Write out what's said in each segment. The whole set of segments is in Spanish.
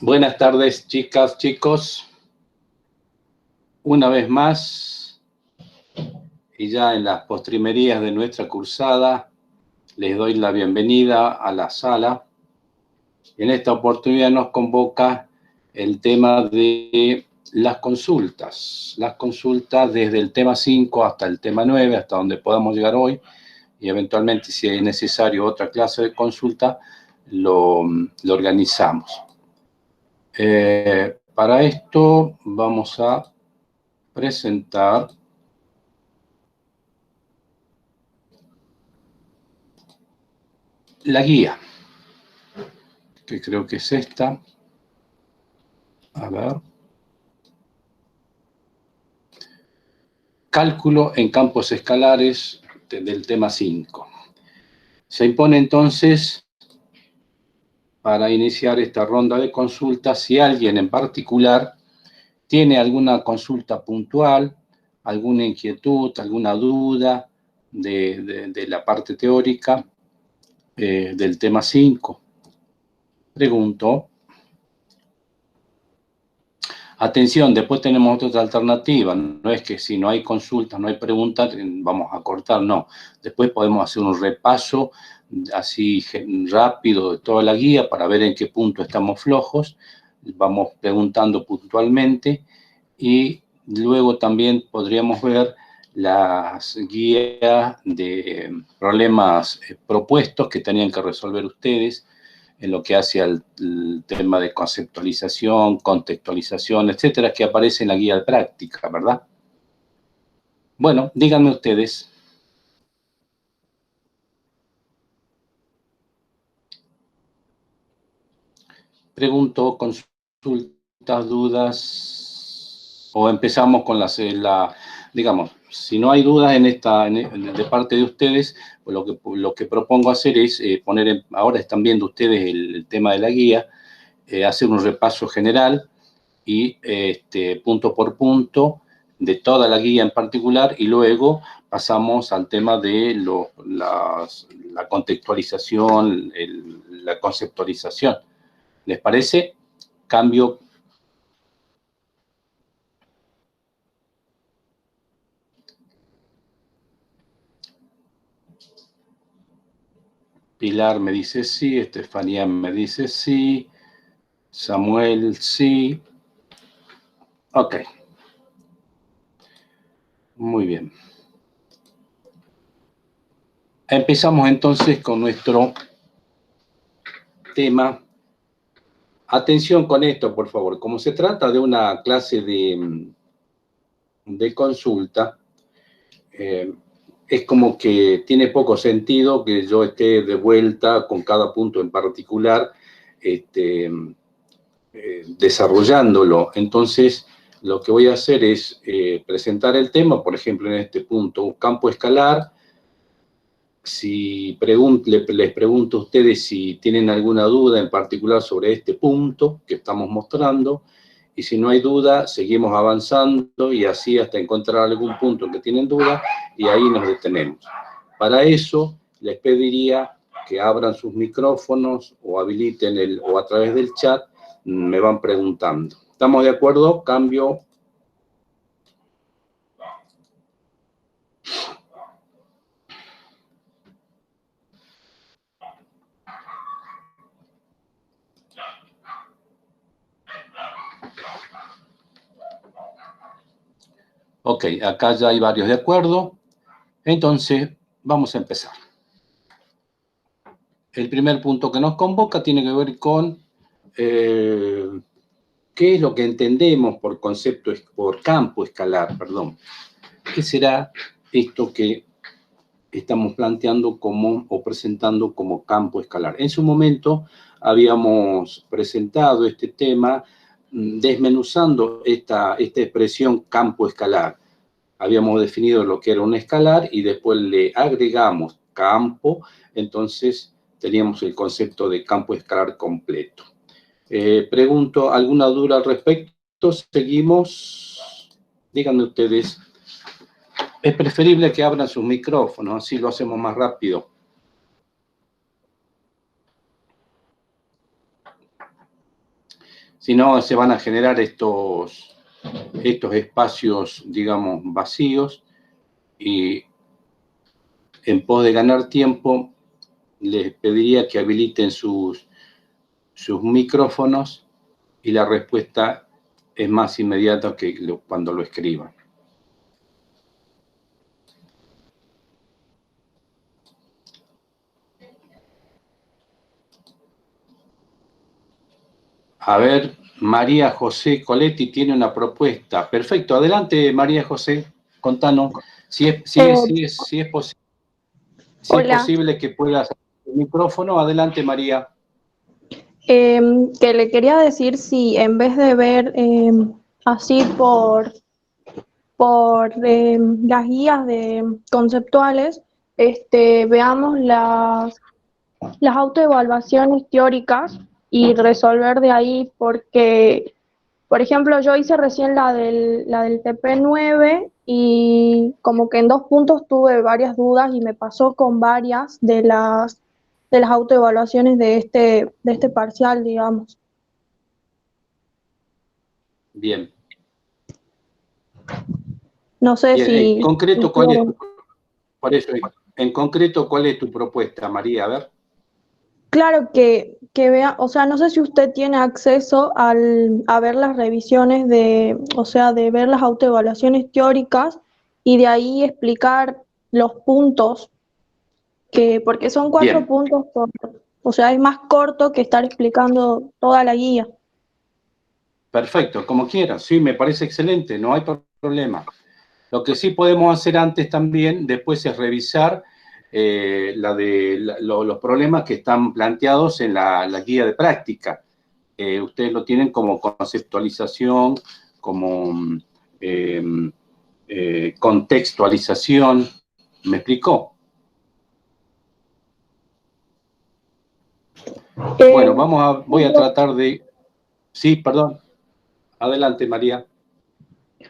Buenas tardes, chicas, chicos. Una vez más, y ya en las postrimerías de nuestra cursada, les doy la bienvenida a la sala. En esta oportunidad nos convoca el tema de las consultas. Las consultas desde el tema 5 hasta el tema 9, hasta donde podamos llegar hoy, y eventualmente, si es necesario otra clase de consulta, lo organizamos. Para esto vamos a presentar la guía, que creo que es esta. A ver. Cálculo en campos escalares del tema 5. Se impone entonces, para iniciar esta ronda de consultas, si alguien en particular tiene alguna consulta puntual, alguna inquietud, alguna duda de la parte teórica del tema 5. Pregunto. Atención, después tenemos otra alternativa. No es que si no hay consultas, no hay preguntas, vamos a cortar, no. Después podemos hacer un repaso así rápido de toda la guía para ver en qué punto estamos flojos. Vamos preguntando puntualmente y luego también podríamos ver las guías de problemas propuestos que tenían que resolver ustedes en lo que hace al tema de conceptualización, contextualización, etcétera, que aparece en la guía de práctica, ¿verdad? Bueno, díganme ustedes. Pregunto, consultas, dudas, o empezamos con digamos, si no hay dudas de parte de ustedes, pues lo que propongo hacer es ahora están viendo ustedes el tema de la guía, hacer un repaso general y punto por punto de toda la guía en particular, y luego pasamos al tema de la contextualización, la conceptualización. ¿Les parece? Cambio. Pilar me dice sí, Estefanía me dice sí, Samuel sí. Ok. Muy bien. Empezamos entonces con nuestro tema. Atención con esto, por favor. Como se trata de una clase de consulta, es como que tiene poco sentido que yo esté de vuelta con cada punto en particular, desarrollándolo. Entonces, lo que voy a hacer es presentar el tema, por ejemplo, en este punto, un campo escalar. Si les pregunto a ustedes si tienen alguna duda en particular sobre este punto que estamos mostrando, y si no hay duda, seguimos avanzando y así hasta encontrar algún punto en que tienen duda, y ahí nos detenemos. Para eso, les pediría que abran sus micrófonos o habiliten o a través del chat me van preguntando. ¿Estamos de acuerdo? Cambio. Ok, acá ya hay varios de acuerdo. Entonces, vamos a empezar. El primer punto que nos convoca tiene que ver con qué es lo que entendemos por campo escalar, perdón. ¿Qué será esto que estamos planteando o presentando como campo escalar? En su momento habíamos presentado este tema desmenuzando esta expresión campo escalar. Habíamos definido lo que era un escalar y después le agregamos campo, entonces teníamos el concepto de campo escalar completo. Pregunto, ¿alguna duda al respecto? Seguimos. Díganme ustedes. Es preferible que abran sus micrófonos, así lo hacemos más rápido. Si no, se van a generar estos espacios, digamos, vacíos, y en pos de ganar tiempo, les pediría que habiliten sus micrófonos, y la respuesta es más inmediata que cuando lo escriban. A ver, María José Coletti tiene una propuesta. Perfecto, adelante María José, contanos si es Hola, posible que puedas el micrófono. Adelante María. que le quería decir si en vez de ver así por las guías conceptuales, veamos las autoevaluaciones teóricas y resolver de ahí, porque, por ejemplo, yo hice recién la del TP9 y como que en 2 puntos tuve varias dudas y me pasó con varias de las autoevaluaciones de este parcial, digamos. Bien, No sé bien. En si concreto, quieren. por eso, en concreto, ¿cuál es tu propuesta, María? A ver. Claro que vea, o sea, no sé si usted tiene acceso a ver las revisiones o sea, de ver las autoevaluaciones teóricas y de ahí explicar los puntos, porque son 4 Bien, puntos, o sea, es más corto que estar explicando toda la guía. perfecto, como quieras. Sí, me parece excelente, no hay problema. Lo que sí podemos hacer antes también, después, es revisar los problemas que están planteados en la guía de práctica. Ustedes lo tienen como conceptualización, como eh, contextualización. ¿Me explicó? Eh, Bueno, voy a tratar de... Sí, perdón. Adelante, María.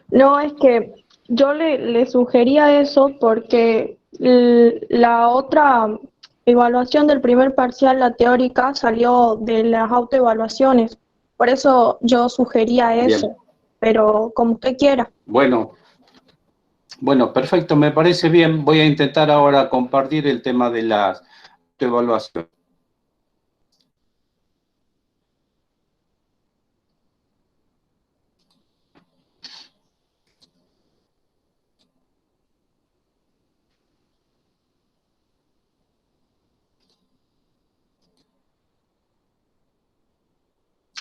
no, es que yo le sugería eso porque la otra evaluación del primer parcial, la teórica, salió de las autoevaluaciones. Por eso yo sugería Bien. eso, pero como usted quiera. Bueno, perfecto, me parece bien. Voy a intentar ahora compartir el tema de la evaluación.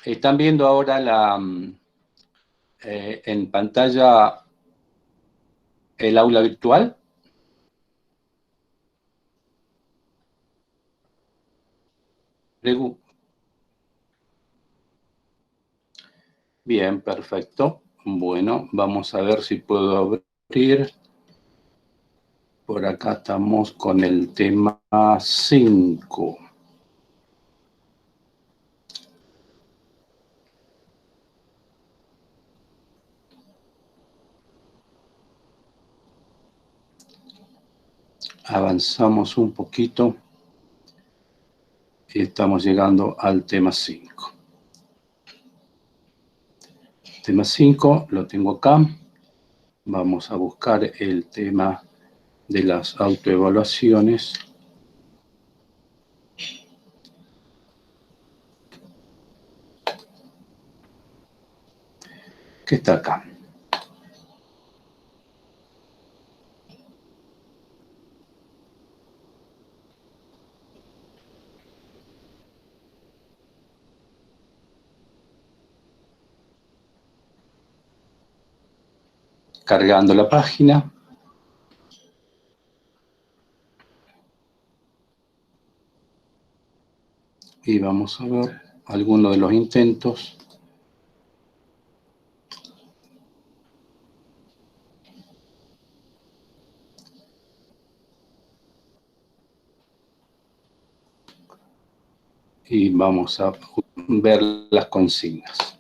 Están viendo ahora en pantalla el aula virtual. Bien, perfecto. Bueno, vamos a ver si puedo abrir. Por acá estamos con el tema 5. Avanzamos un poquito y estamos llegando al tema 5. Tema 5 lo tengo acá. Vamos a buscar el tema de las autoevaluaciones. Que está acá. Cargando la página. Y vamos a ver algunos de los intentos. Y vamos a ver las consignas.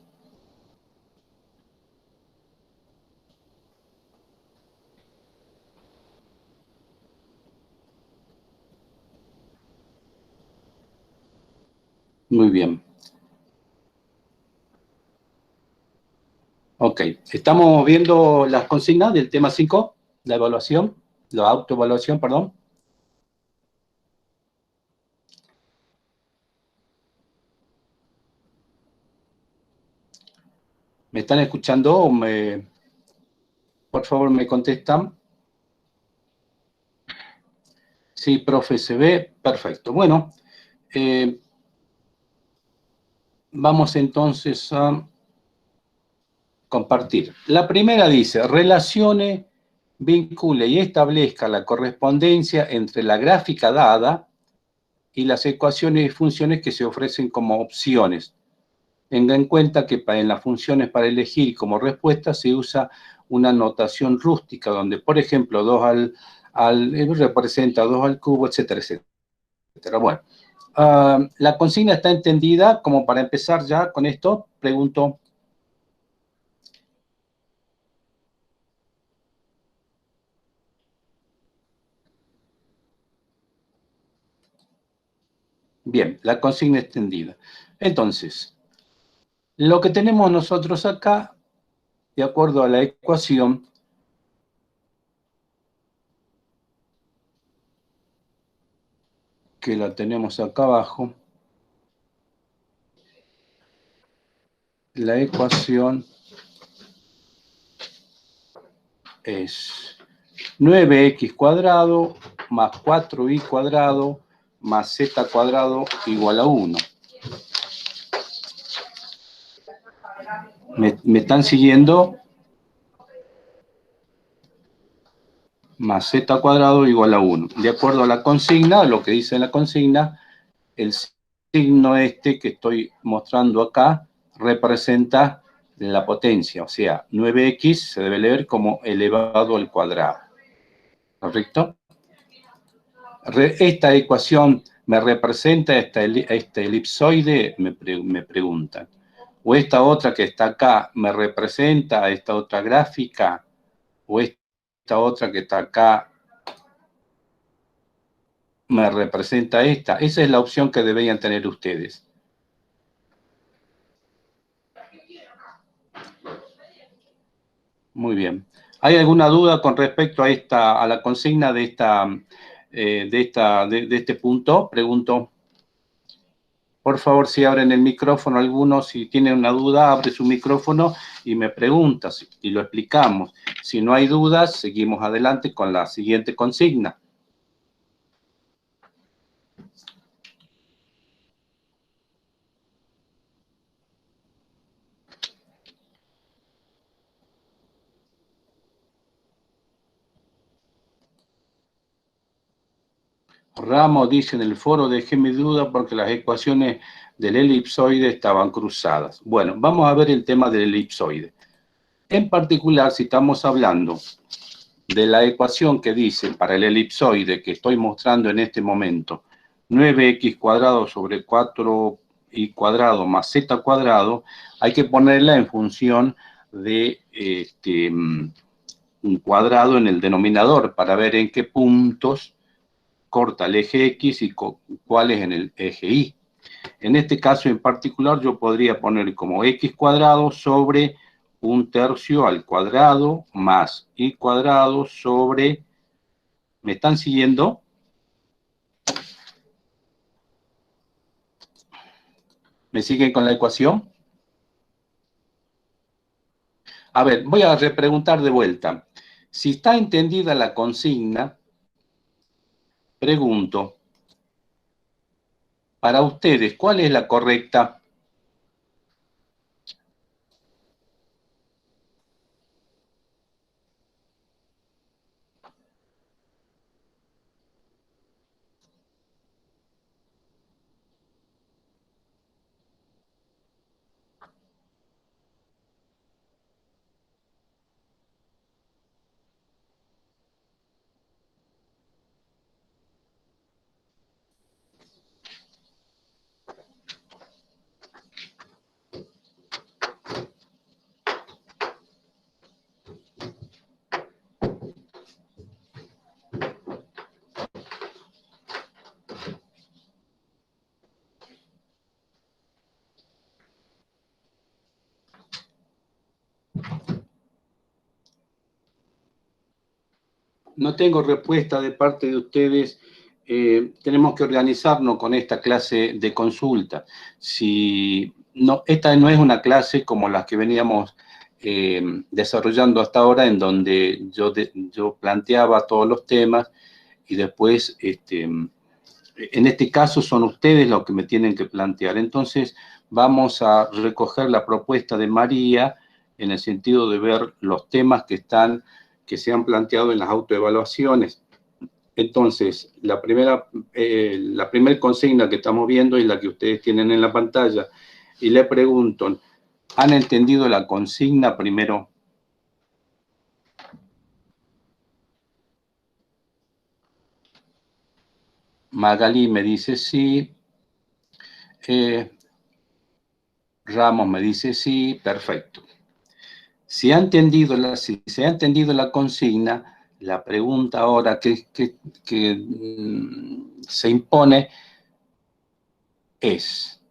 Muy bien. Ok, estamos viendo las consignas del tema 5, la evaluación, la autoevaluación, perdón. ¿Me están escuchando o por favor me contestan? Sí, profe, se ve, perfecto. Bueno, vamos entonces a compartir. La primera dice, relacione, vincule y establezca la correspondencia entre la gráfica dada y las ecuaciones y funciones que se ofrecen como opciones. Tenga en cuenta que en las funciones para elegir como respuesta se usa una notación rústica, donde, por ejemplo, 2 representa 2 al cubo, etcétera, etcétera. Bueno, la consigna está entendida. Como para empezar ya con esto, pregunto. Bien, la consigna extendida. Entonces, lo que tenemos nosotros acá, de acuerdo a la ecuación, que la tenemos acá abajo, la ecuación es 9x cuadrado más 4y cuadrado más z cuadrado igual a 1. ¿Me están siguiendo? Más z cuadrado igual a 1. De acuerdo a la consigna, lo que dice la consigna, el signo este que estoy mostrando acá representa la potencia, o sea, 9x se debe leer como elevado al cuadrado. ¿Correcto? Esta ecuación me representa este elipsoide, me preguntan. O esta otra que está acá me representa esta otra gráfica, o esta otra que está acá me representa esta. Esa es la opción que deberían tener ustedes. Muy bien. ¿Hay alguna duda con respecto a la consigna de este punto? Pregunto. Por favor, si abren el micrófono algunos, si tienen una duda, abre su micrófono y me pregunta y lo explicamos. Si no hay dudas, seguimos adelante con la siguiente consigna. Ramos dice en el foro, dejé mi duda porque las ecuaciones del elipsoide estaban cruzadas. Bueno, vamos a ver el tema del elipsoide. En particular, si estamos hablando de la ecuación que dice para el elipsoide que estoy mostrando en este momento, 9x cuadrado sobre 4y cuadrado más z cuadrado, hay que ponerla en función de un cuadrado en el denominador para ver en qué puntos corta el eje X y cuáles en el eje Y. En este caso en particular yo podría poner como X cuadrado sobre 1/3 al cuadrado más Y cuadrado sobre... ¿Me están siguiendo? ¿Me siguen con la ecuación? A ver, voy a repreguntar de vuelta. Si está entendida la consigna, pregunto, para ustedes, ¿cuál es la correcta? No tengo respuesta de parte de ustedes. Tenemos que organizarnos con esta clase de consulta. Si no, esta no es una clase como las que veníamos desarrollando hasta ahora, en donde yo planteaba todos los temas y después, en este caso, son ustedes los que me tienen que plantear. Entonces, vamos a recoger la propuesta de María en el sentido de ver los temas que se han planteado en las autoevaluaciones. Entonces, la primera consigna que estamos viendo es la que ustedes tienen en la pantalla. Y le pregunto, ¿han entendido la consigna primero? Magalí me dice sí. Ramos me dice sí, perfecto. Si se ha entendido la consigna, la pregunta ahora que se impone es,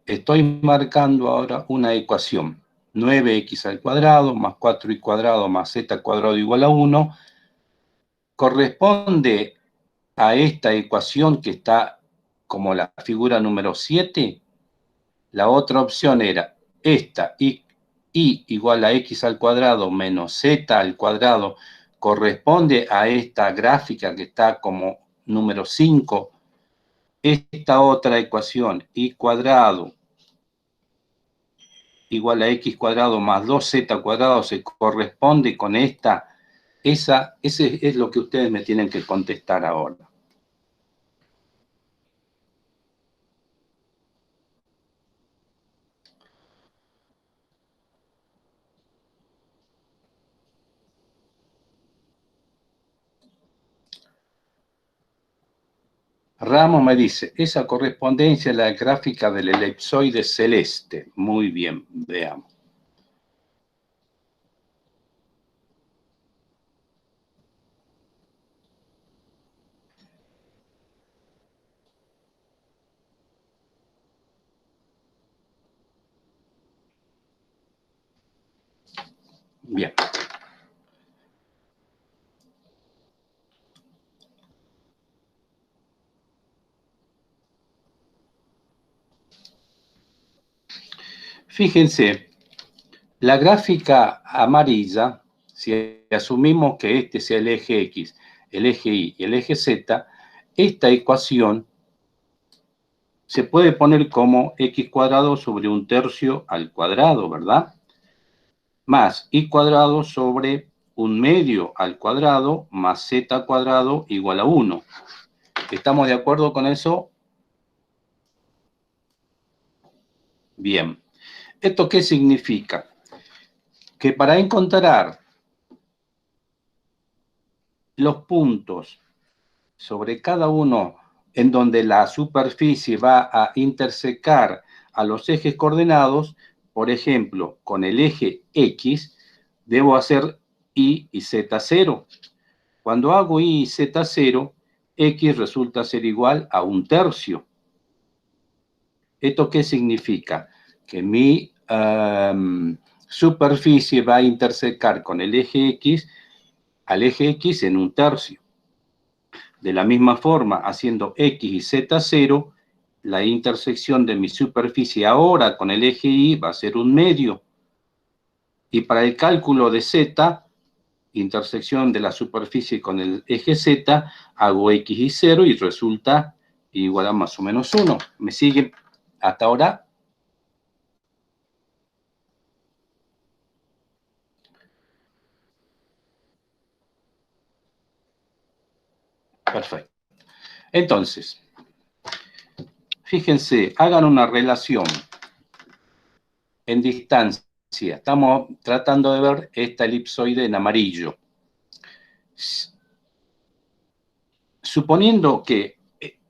estoy marcando ahora una ecuación, 9x al cuadrado más 4y cuadrado más z cuadrado igual a 1, corresponde a esta ecuación que está como la figura número 7. La otra opción era esta, y igual a x al cuadrado menos z al cuadrado, corresponde a esta gráfica que está como número 5. Esta otra ecuación, y cuadrado igual a x cuadrado más 2z cuadrado, se corresponde con esta. Ese es lo que ustedes me tienen que contestar ahora. Ramos me dice, esa correspondencia es la gráfica del elipsoide celeste. Muy bien, veamos. Bien. Fíjense, la gráfica amarilla, si asumimos que este sea el eje X, el eje Y y el eje Z, esta ecuación se puede poner como x cuadrado sobre 1/3 al cuadrado, ¿verdad? Más y cuadrado sobre 1/2 al cuadrado más z cuadrado igual a 1. ¿Estamos de acuerdo con eso? Bien. ¿Esto qué significa? Que para encontrar los puntos sobre cada uno en donde la superficie va a intersecar a los ejes coordenados, por ejemplo, con el eje X, debo hacer Y y Z0. Cuando hago Y y Z0, X resulta ser igual a 1/3. ¿Esto qué significa? Que mi superficie va a intersecar con el eje X, al eje X en 1/3. De la misma forma, haciendo X y Z0, la intersección de mi superficie ahora con el eje Y va a ser 1/2. Y para el cálculo de Z, intersección de la superficie con el eje Z, hago X y 0 y resulta igual a más o menos 1. ¿Me siguen hasta ahora? Perfecto. Entonces, fíjense, hagan una relación en distancia. Estamos tratando de ver esta elipsoide en amarillo. Suponiendo que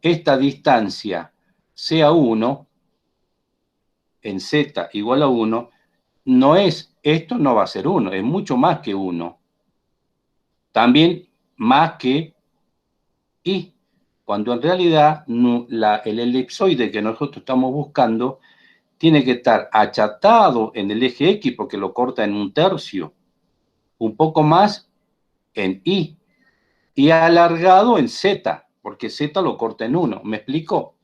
esta distancia sea 1, en z igual a 1, esto no va a ser 1, es mucho más que 1. También más que y, cuando en realidad el elipsoide que nosotros estamos buscando tiene que estar achatado en el eje X porque lo corta en 1/3, un poco más en y alargado en z, porque z lo corta en 1. ¿Me explico?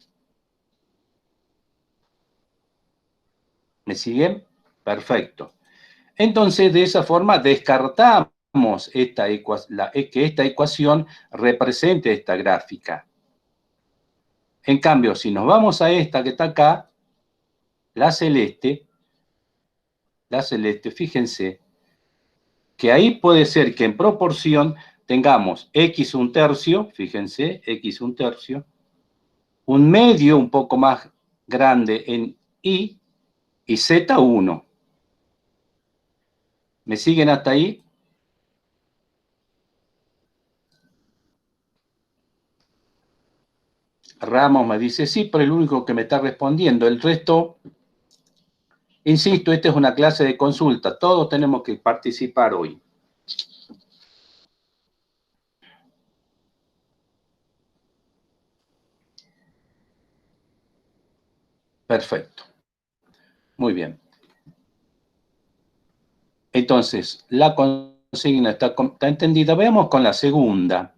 ¿Me siguen? Perfecto. Entonces, de esa forma, descartamos que esta ecuación represente esta gráfica. En cambio, si nos vamos a esta que está acá, la celeste, fíjense, que ahí puede ser que en proporción tengamos x un tercio, fíjense, x un tercio, un medio un poco más grande en y z1. ¿Me siguen hasta ahí? Ramos me dice sí, pero el único que me está respondiendo. El resto, insisto, esta es una clase de consulta. Todos tenemos que participar hoy. Perfecto. Muy bien. Entonces, la consigna está entendida. Veamos con la segunda.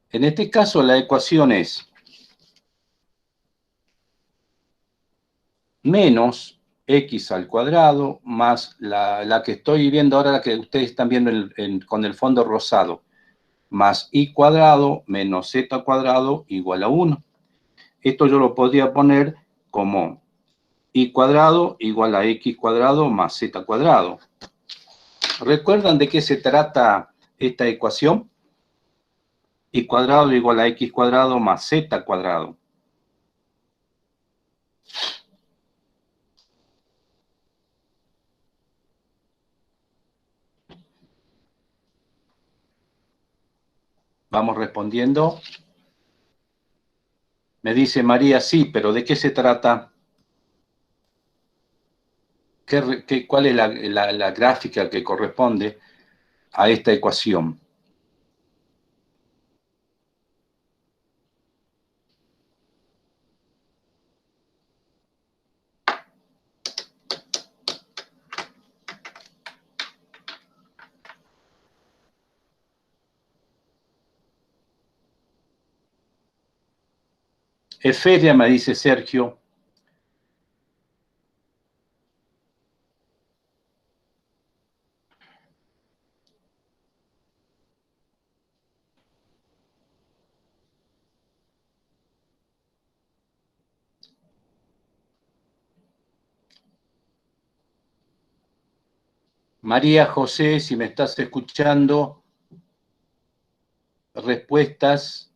En este caso, la ecuación es menos x al cuadrado más la que estoy viendo ahora, la que ustedes están viendo con el fondo rosado, más y cuadrado menos z cuadrado igual a 1. Esto yo lo podría poner como y cuadrado igual a x cuadrado más z cuadrado. ¿Recuerdan de qué se trata esta ecuación? Y cuadrado igual a x cuadrado más z cuadrado. Vamos respondiendo. Me dice María, sí, pero ¿de qué se trata? ¿Cuál es la gráfica que corresponde a esta ecuación? Eferia, me dice Sergio. María José, si me estás escuchando, respuestas.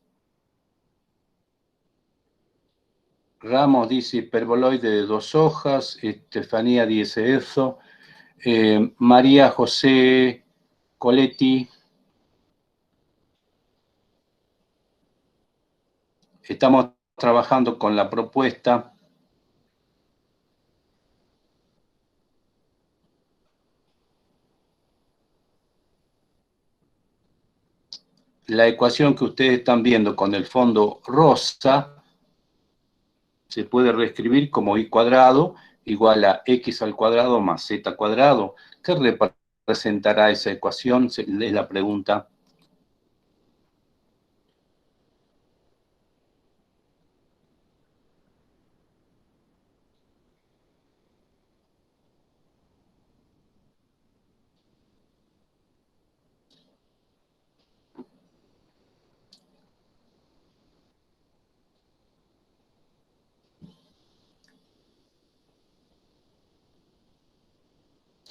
Ramos dice hiperboloide de 2 hojas. Estefanía dice eso. María José Coletti. Estamos trabajando con la propuesta. La ecuación que ustedes están viendo con el fondo rosa se puede reescribir como y cuadrado igual a x al cuadrado más z cuadrado. ¿Qué representará esa ecuación? Es la pregunta.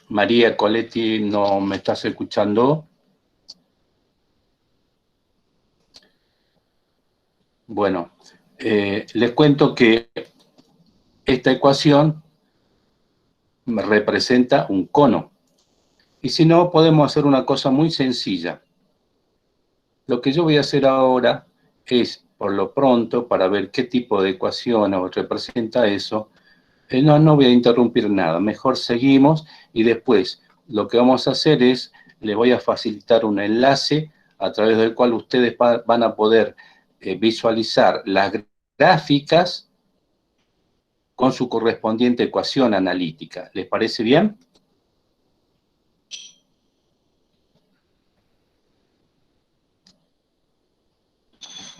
María Coletti, ¿no me estás escuchando? Bueno, les cuento que esta ecuación representa un cono. Y si no, podemos hacer una cosa muy sencilla. Lo que yo voy a hacer ahora es, por lo pronto, para ver qué tipo de ecuación representa eso, no voy a interrumpir nada. Mejor seguimos y después lo que vamos a hacer es, les voy a facilitar un enlace a través del cual ustedes van a poder visualizar las gráficas con su correspondiente ecuación analítica. ¿Les parece bien?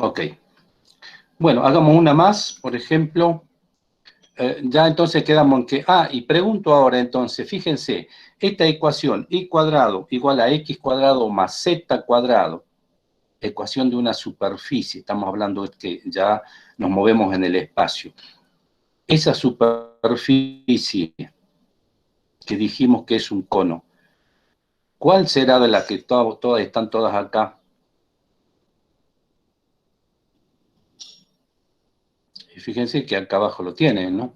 Ok. Bueno, hagamos una más, por ejemplo. Ya entonces quedamos en que... y pregunto ahora entonces, fíjense, esta ecuación y cuadrado igual a x cuadrado más z cuadrado, ecuación de una superficie, estamos hablando de que ya nos movemos en el espacio. Esa superficie que dijimos que es un cono, ¿cuál será de las que todas están todas acá? Y fíjense que acá abajo lo tienen, ¿no?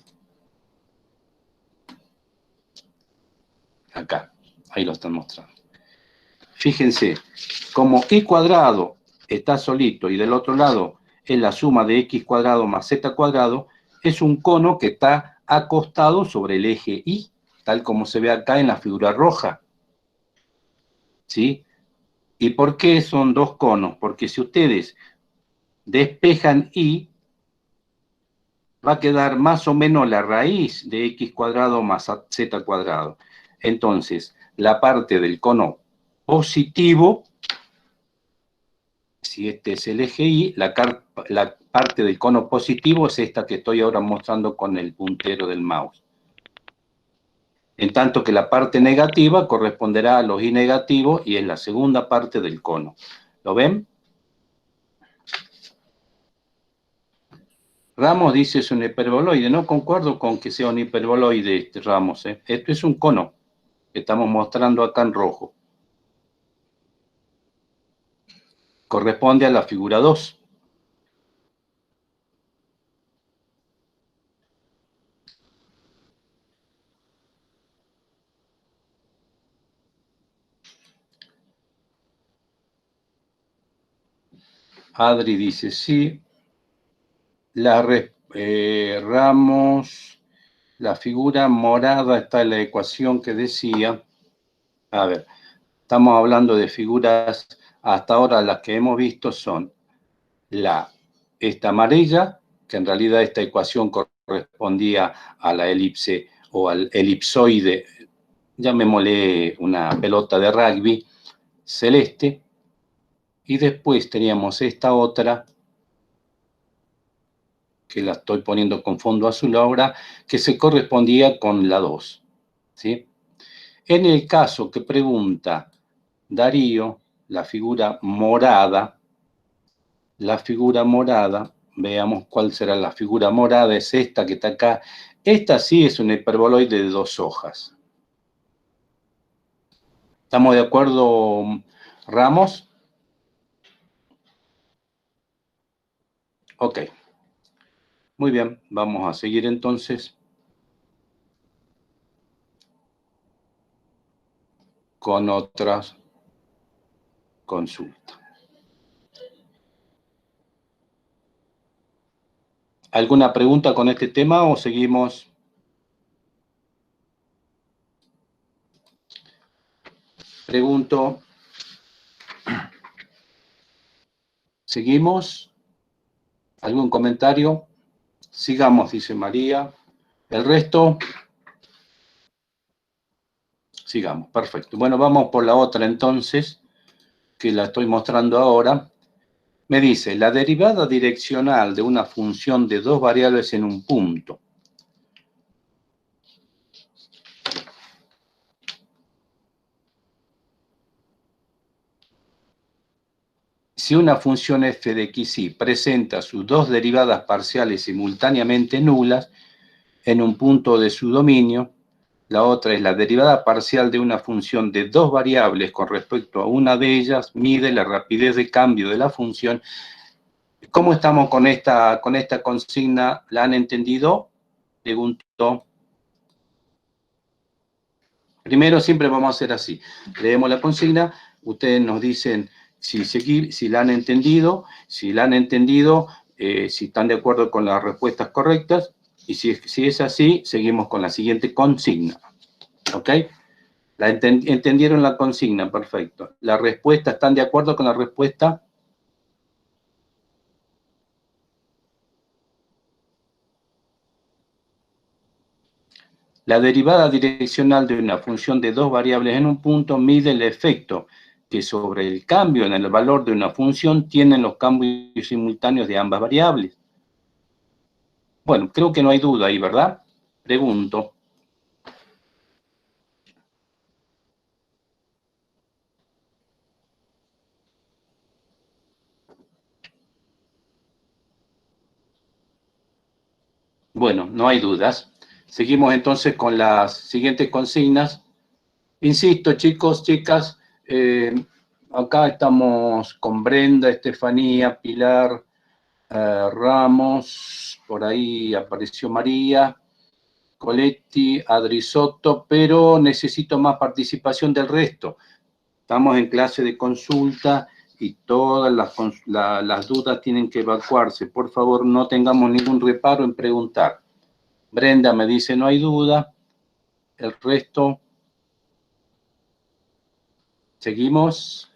Acá, ahí lo están mostrando. Fíjense, como y cuadrado está solito y del otro lado es la suma de x cuadrado más z cuadrado, es un cono que está acostado sobre el eje y, tal como se ve acá en la figura roja. ¿Sí? ¿Y por qué son dos conos? Porque si ustedes despejan y, va a quedar más o menos la raíz de x cuadrado más z cuadrado. Entonces, la parte del cono positivo, si este es el eje Y, la parte del cono positivo es esta que estoy ahora mostrando con el puntero del mouse. En tanto que la parte negativa corresponderá a los Y negativos y es la segunda parte del cono. ¿Lo ven? Ramos dice es un hiperboloide. No concuerdo con que sea un hiperboloide este Ramos. Esto es un cono que estamos mostrando acá en rojo. Corresponde a la figura 2. Adri dice sí. Ramos, la figura morada está en la ecuación que decía. A ver, estamos hablando de figuras, hasta ahora las que hemos visto son esta amarilla, que en realidad esta ecuación correspondía a la elipse o al elipsoide, llamémosle una pelota de rugby, celeste, y después teníamos esta otra, que la estoy poniendo con fondo azul ahora, que se correspondía con la 2, ¿sí? En el caso que pregunta Darío, la figura morada, veamos cuál será la figura morada, es esta que está acá. Esta sí es un hiperboloide de 2 hojas. ¿Estamos de acuerdo, Ramos? Ok. Muy bien, vamos a seguir entonces con otras consultas. ¿Alguna pregunta con este tema o seguimos? Pregunto. ¿Seguimos? ¿Algún comentario? Sigamos, dice María. ¿El resto? Sigamos, perfecto. Bueno, vamos por la otra entonces, que la estoy mostrando ahora. Me dice, la derivada direccional de una función de dos variables en un punto. Si una función f de xy presenta sus dos derivadas parciales simultáneamente nulas en un punto de su dominio, la otra es la derivada parcial de una función de dos variables con respecto a una de ellas, mide la rapidez de cambio de la función. ¿Cómo estamos con esta consigna? ¿La han entendido? Pregunto. Primero siempre vamos a hacer así. Leemos la consigna, ustedes nos dicen si la han entendido, si están de acuerdo con las respuestas correctas, y si es así, seguimos con la siguiente consigna. ¿Ok? ¿Entendieron la consigna? Perfecto. ¿La respuesta, están de acuerdo con la respuesta? La derivada direccional de una función de dos variables en un punto mide el efecto que sobre el cambio en el valor de una función tienen los cambios simultáneos de ambas variables. Bueno, creo que no hay duda ahí, ¿verdad? Pregunto. Bueno, no hay dudas. Seguimos entonces con las siguientes consignas. Insisto, chicos, chicas, acá estamos con Brenda, Estefanía, Pilar, Ramos, por ahí apareció María, Coletti, Adri Soto, pero necesito más participación del resto. Estamos en clase de consulta y todas las dudas tienen que evacuarse. Por favor, no tengamos ningún reparo en preguntar. Brenda me dice no hay duda. El resto, seguimos.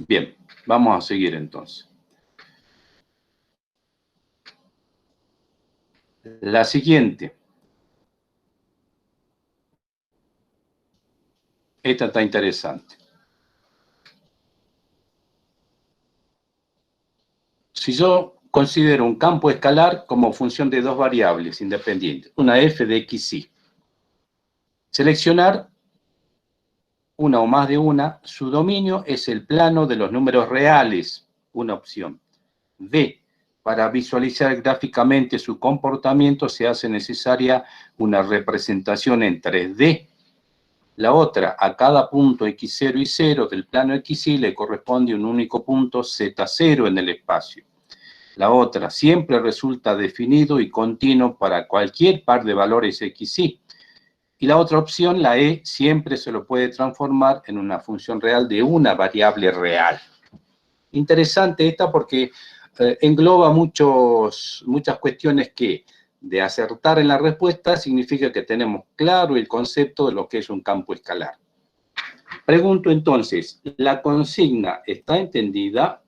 Bien, vamos a seguir entonces. La siguiente. Esta está interesante. Si yo considero un campo escalar como función de dos variables independientes, una f de x, y, seleccionar una o más de una, su dominio es el plano de los números reales, una opción. B, para visualizar gráficamente su comportamiento se hace necesaria una representación en 3D. La otra, a cada punto x0 y 0 del plano xy le corresponde un único punto z0 en el espacio. La otra, siempre resulta definido y continuo para cualquier par de valores xy. Y la otra opción, la E, siempre se lo puede transformar en una función real de una variable real. Interesante esta porque engloba muchas cuestiones que de acertar en la respuesta significa que tenemos claro el concepto de lo que es un campo escalar. Pregunto entonces, ¿la consigna está entendida?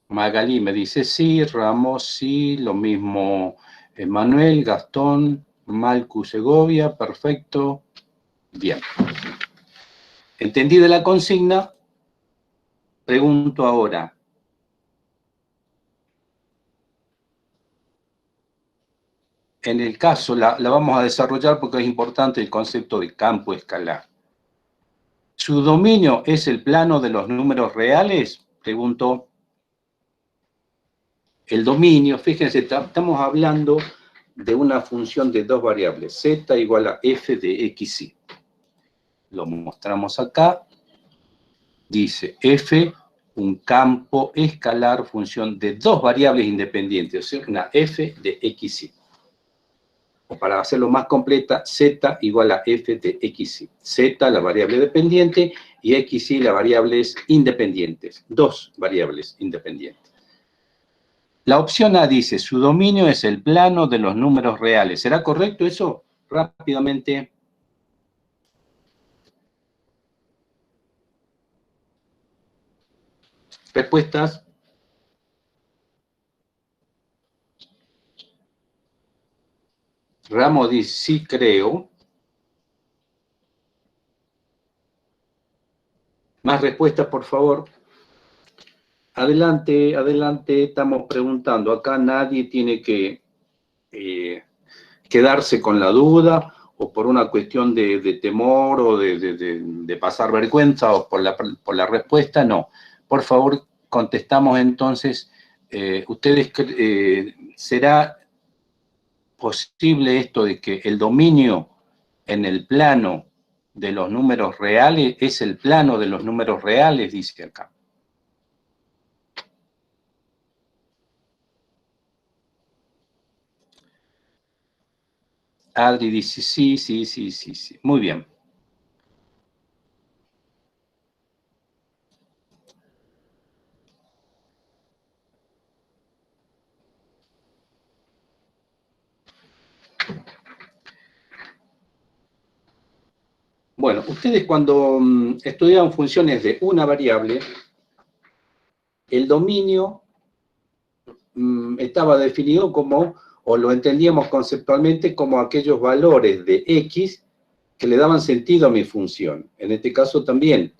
Magalí me dice sí, Ramos sí, lo mismo Manuel, Gastón, Malcu Segovia, perfecto. Bien. Entendida la consigna, pregunto ahora. En el caso, la vamos a desarrollar porque es importante el concepto de campo escalar. ¿Su dominio es el plano de los números reales? Pregunto. El dominio, fíjense, estamos hablando de una función de dos variables, z igual a f de x, y. Lo mostramos acá. Dice f, un campo escalar, función de dos variables independientes, o sea, una f de x, y. O para hacerlo más completa, z igual a f de x, y. Z, la variable dependiente, y x, y, las variables independientes. Dos variables independientes. La opción A dice, su dominio es el plano de los números reales. ¿Será correcto eso? Rápidamente. Respuestas. Ramos dice, sí creo. Más respuestas, por favor. Adelante, adelante, estamos preguntando. Acá nadie tiene que quedarse con la duda o por una cuestión de temor o de pasar vergüenza o por la respuesta, no. Por favor, contestamos entonces. ¿Ustedes será posible esto de que el dominio en el plano de los números reales es el plano de los números reales, dice acá? Adri dice sí, sí, sí, sí, sí. Muy bien. Bueno, ustedes cuando estudiaban funciones de una variable, el dominio estaba definido como, o lo entendíamos conceptualmente como aquellos valores de X que le daban sentido a mi función. En este caso también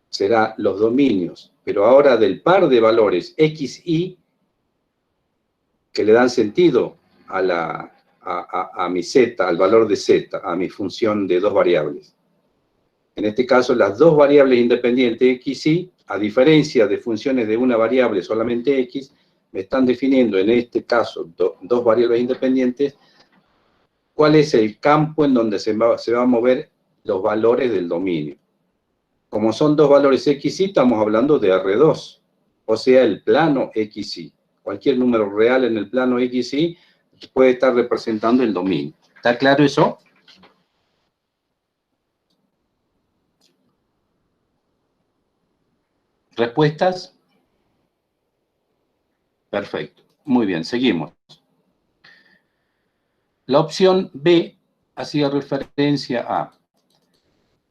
será los dominios, pero ahora del par de valores X, Y, que le dan sentido a mi Z, al valor de Z, a mi función de dos variables. En este caso, las dos variables independientes X, Y, a diferencia de funciones de una variable solamente X, me están definiendo en este caso dos variables independientes, cuál es el campo en donde se va a mover los valores del dominio. Como son dos valores X, Y, estamos hablando de R2, o sea, el plano X, Y. Cualquier número real en el plano X, Y puede estar representando el dominio. ¿Está claro eso? ¿Respuestas? Perfecto. Muy bien, seguimos. La opción B hacía referencia a: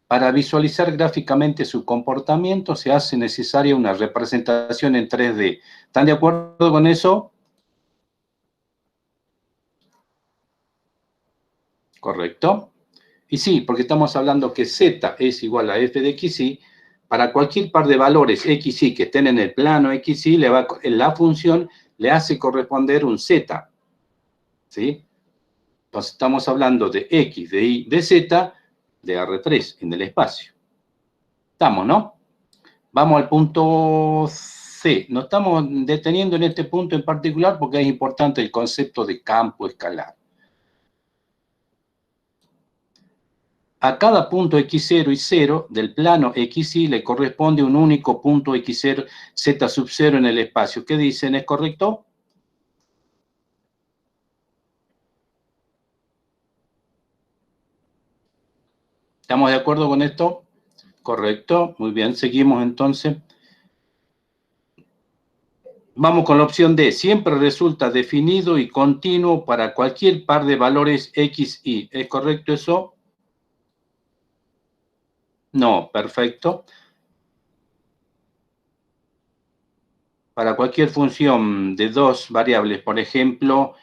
para visualizar gráficamente su comportamiento se hace necesaria una representación en 3D. ¿Están de acuerdo con eso? Correcto. Y sí, porque estamos hablando que Z es igual a f de XY. Para cualquier par de valores XY que estén en el plano XY, la función le hace corresponder un Z. ¿Sí? Entonces estamos hablando de X, de Y, de Z, de R3 en el espacio. Estamos, ¿no? Vamos al punto C. Nos estamos deteniendo en este punto en particular porque es importante el concepto de campo escalar. A cada punto x0 y 0 del plano xy le corresponde un único punto x0, z sub 0 en el espacio. ¿Qué dicen? ¿Es correcto? ¿Estamos de acuerdo con esto? Correcto. Muy bien, seguimos entonces. Vamos con la opción D. Siempre resulta definido y continuo para cualquier par de valores x, y. ¿Es correcto eso? No, perfecto. Para cualquier función de dos variables, por ejemplo,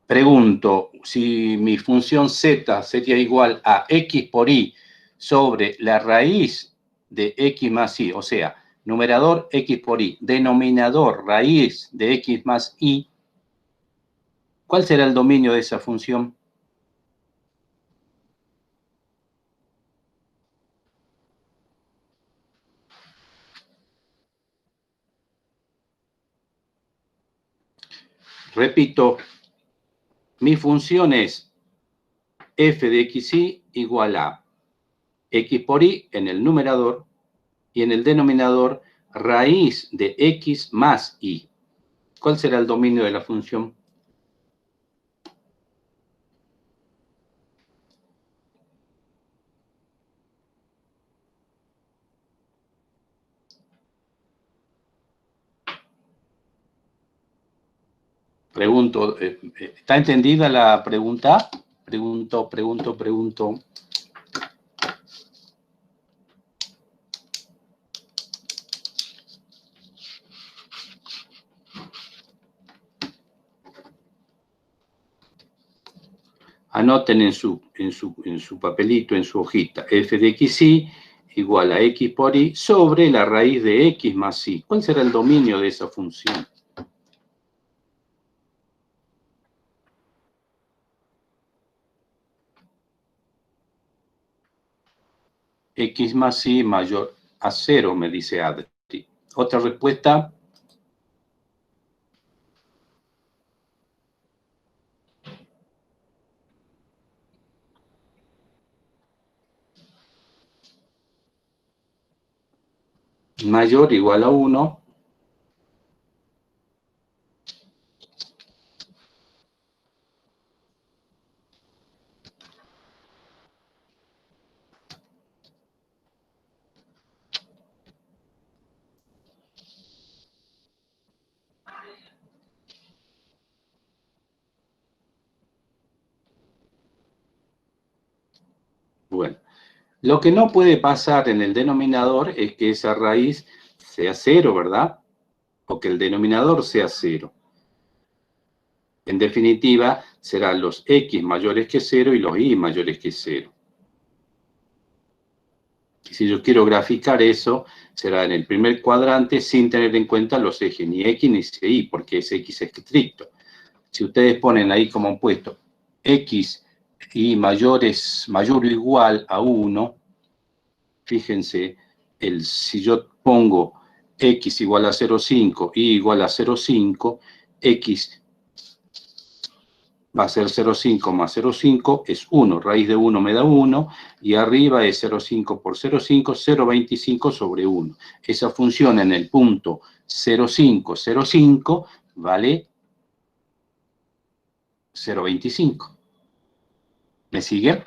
pregunto si mi función z sería igual a x por y sobre la raíz de x más y, o sea, numerador x por y, denominador raíz de x más y, ¿cuál será el dominio de esa función? Repito, mi función es f de xy igual a x por y en el numerador y en el denominador raíz de x más y. ¿Cuál será el dominio de la función? Pregunto, ¿está entendida la pregunta? Pregunto. Anoten en su papelito, en su hojita, f de xy igual a x por y sobre la raíz de x más y. ¿Cuál será el dominio de esa función? X más y mayor a 0, me dice Adri. ¿Otra respuesta? Mayor o igual a 1. Lo que no puede pasar en el denominador es que esa raíz sea 0, ¿verdad? O que el denominador sea 0. En definitiva, serán los x mayores que 0 y los y mayores que 0. Si yo quiero graficar eso, será en el primer cuadrante sin tener en cuenta los ejes ni x ni y, porque es x estricto. Si ustedes ponen ahí como puesto x y mayor o igual a 1, fíjense, si yo pongo x igual a 0,5 y igual a 0,5, x va a ser 0,5 más 0,5 es 1, raíz de 1 me da 1, y arriba es 0,5 por 0,5, 0,25 sobre 1. Esa función en el punto 0,5, 0,5 vale 0,25. ¿Me sigue?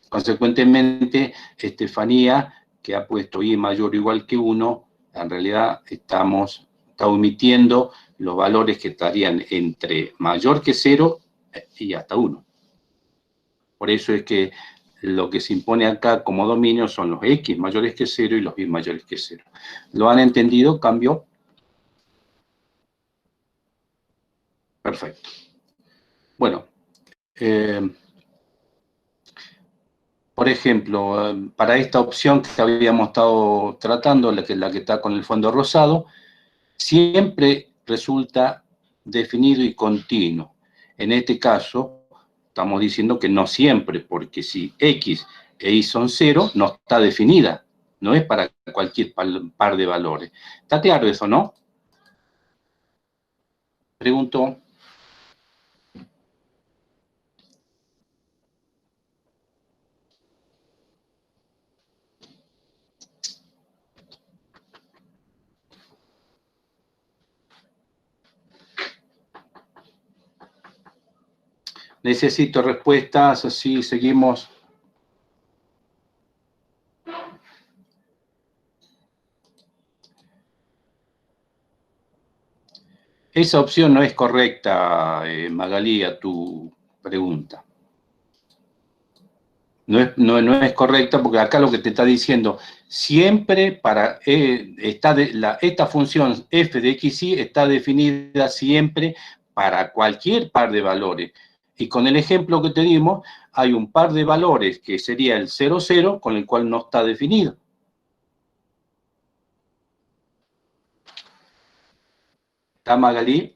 Consecuentemente, Estefanía, que ha puesto y mayor o igual que 1, en realidad está omitiendo los valores que estarían entre mayor que 0 y hasta 1. Por eso es que lo que se impone acá como dominio son los x mayores que 0 y los y mayores que 0. ¿Lo han entendido? ¿Cambio? Perfecto. Bueno, por ejemplo, para esta opción que habíamos estado tratando, la que está con el fondo rosado, siempre resulta definido y continuo. En este caso, estamos diciendo que no siempre, porque si x e y son 0, no está definida. No es para cualquier par de valores. ¿Está claro eso, no? Pregunto. Necesito respuestas, así seguimos. Esa opción no es correcta, Magalí, a tu pregunta. No es correcta porque acá lo que te está diciendo, siempre para esta función f de x y está definida siempre para cualquier par de valores. Y con el ejemplo que te dimos, hay un par de valores que sería el 0, 0, con el cual no está definido. ¿Está, Magalí?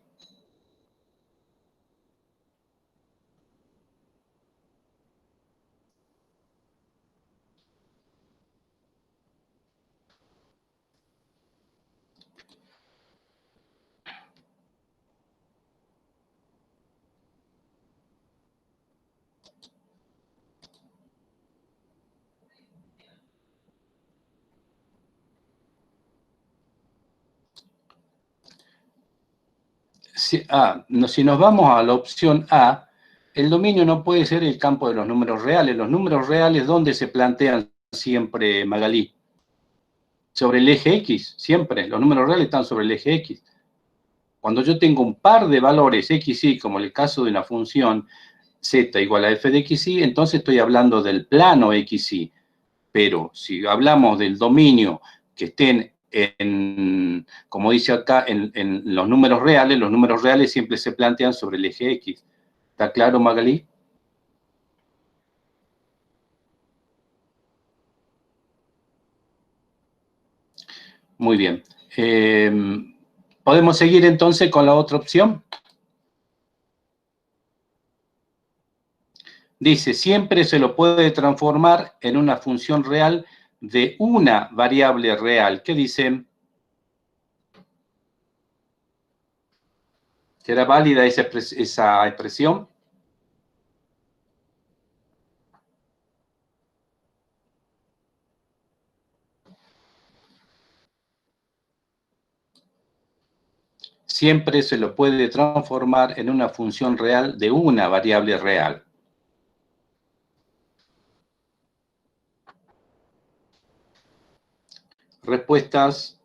Si nos vamos a la opción A, el dominio no puede ser el campo de los números reales. Los números reales, ¿dónde se plantean siempre, Magalí? Sobre el eje X, siempre. Los números reales están sobre el eje X. Cuando yo tengo un par de valores X, Y, como el caso de una función Z igual a f de X, Y, entonces estoy hablando del plano X, Y. Pero si hablamos del dominio que estén como dice acá, en los números reales siempre se plantean sobre el eje X. ¿Está claro, Magalí? Muy bien. ¿Podemos seguir entonces con la otra opción? Dice, siempre se lo puede transformar en una función real de una variable real. ¿Qué dicen? ¿Será válida esa expresión? Siempre se lo puede transformar en una función real de una variable real. Respuestas.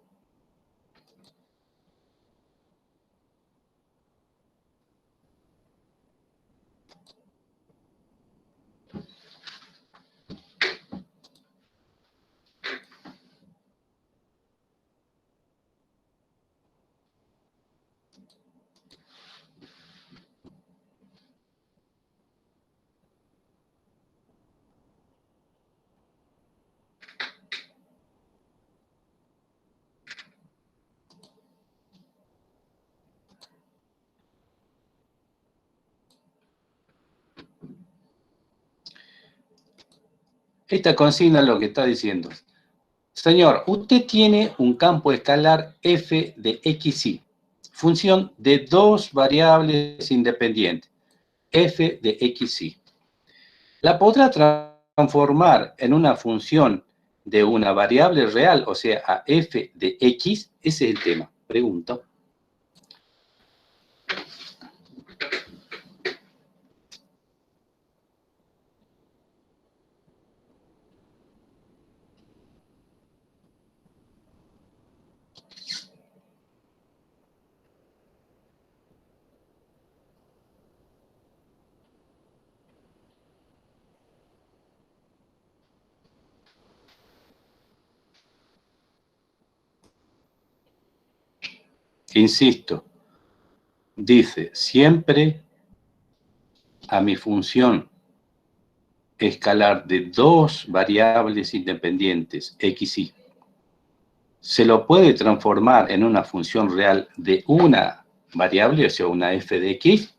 Esta consigna lo que está diciendo. Señor, usted tiene un campo escalar f de xy, función de dos variables independientes, f de xy. La podrá transformar en una función de una variable real, o sea, a f de x. Ese es el tema. Pregunto. Insisto, dice siempre a mi función escalar de dos variables independientes, x y, se lo puede transformar en una función real de una variable, o sea, una f de x.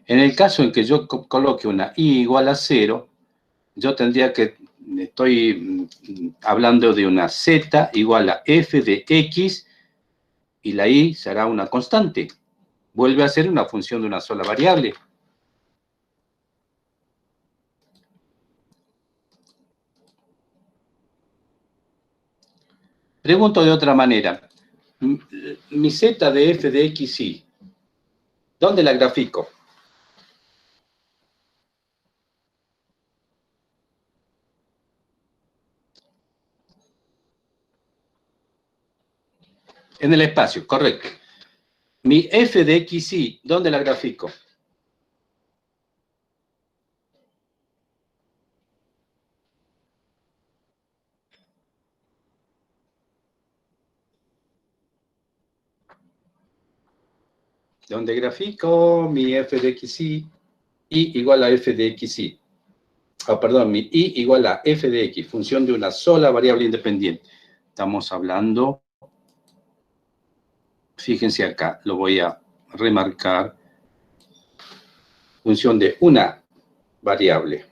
En el caso en que yo coloque una y igual a 0, yo tendría que, estoy hablando de una z igual a f de x, y la y será una constante. Vuelve a ser una función de una sola variable. Pregunto de otra manera. Mi z de f de x, y, ¿dónde la grafico? En el espacio, correcto. Mi f de x, y, ¿dónde la grafico? ¿Dónde grafico mi f de x, y igual a f de x, y? Perdón, mi y igual a f de x, función de una sola variable independiente. Estamos hablando, fíjense acá, lo voy a remarcar, función de una variable.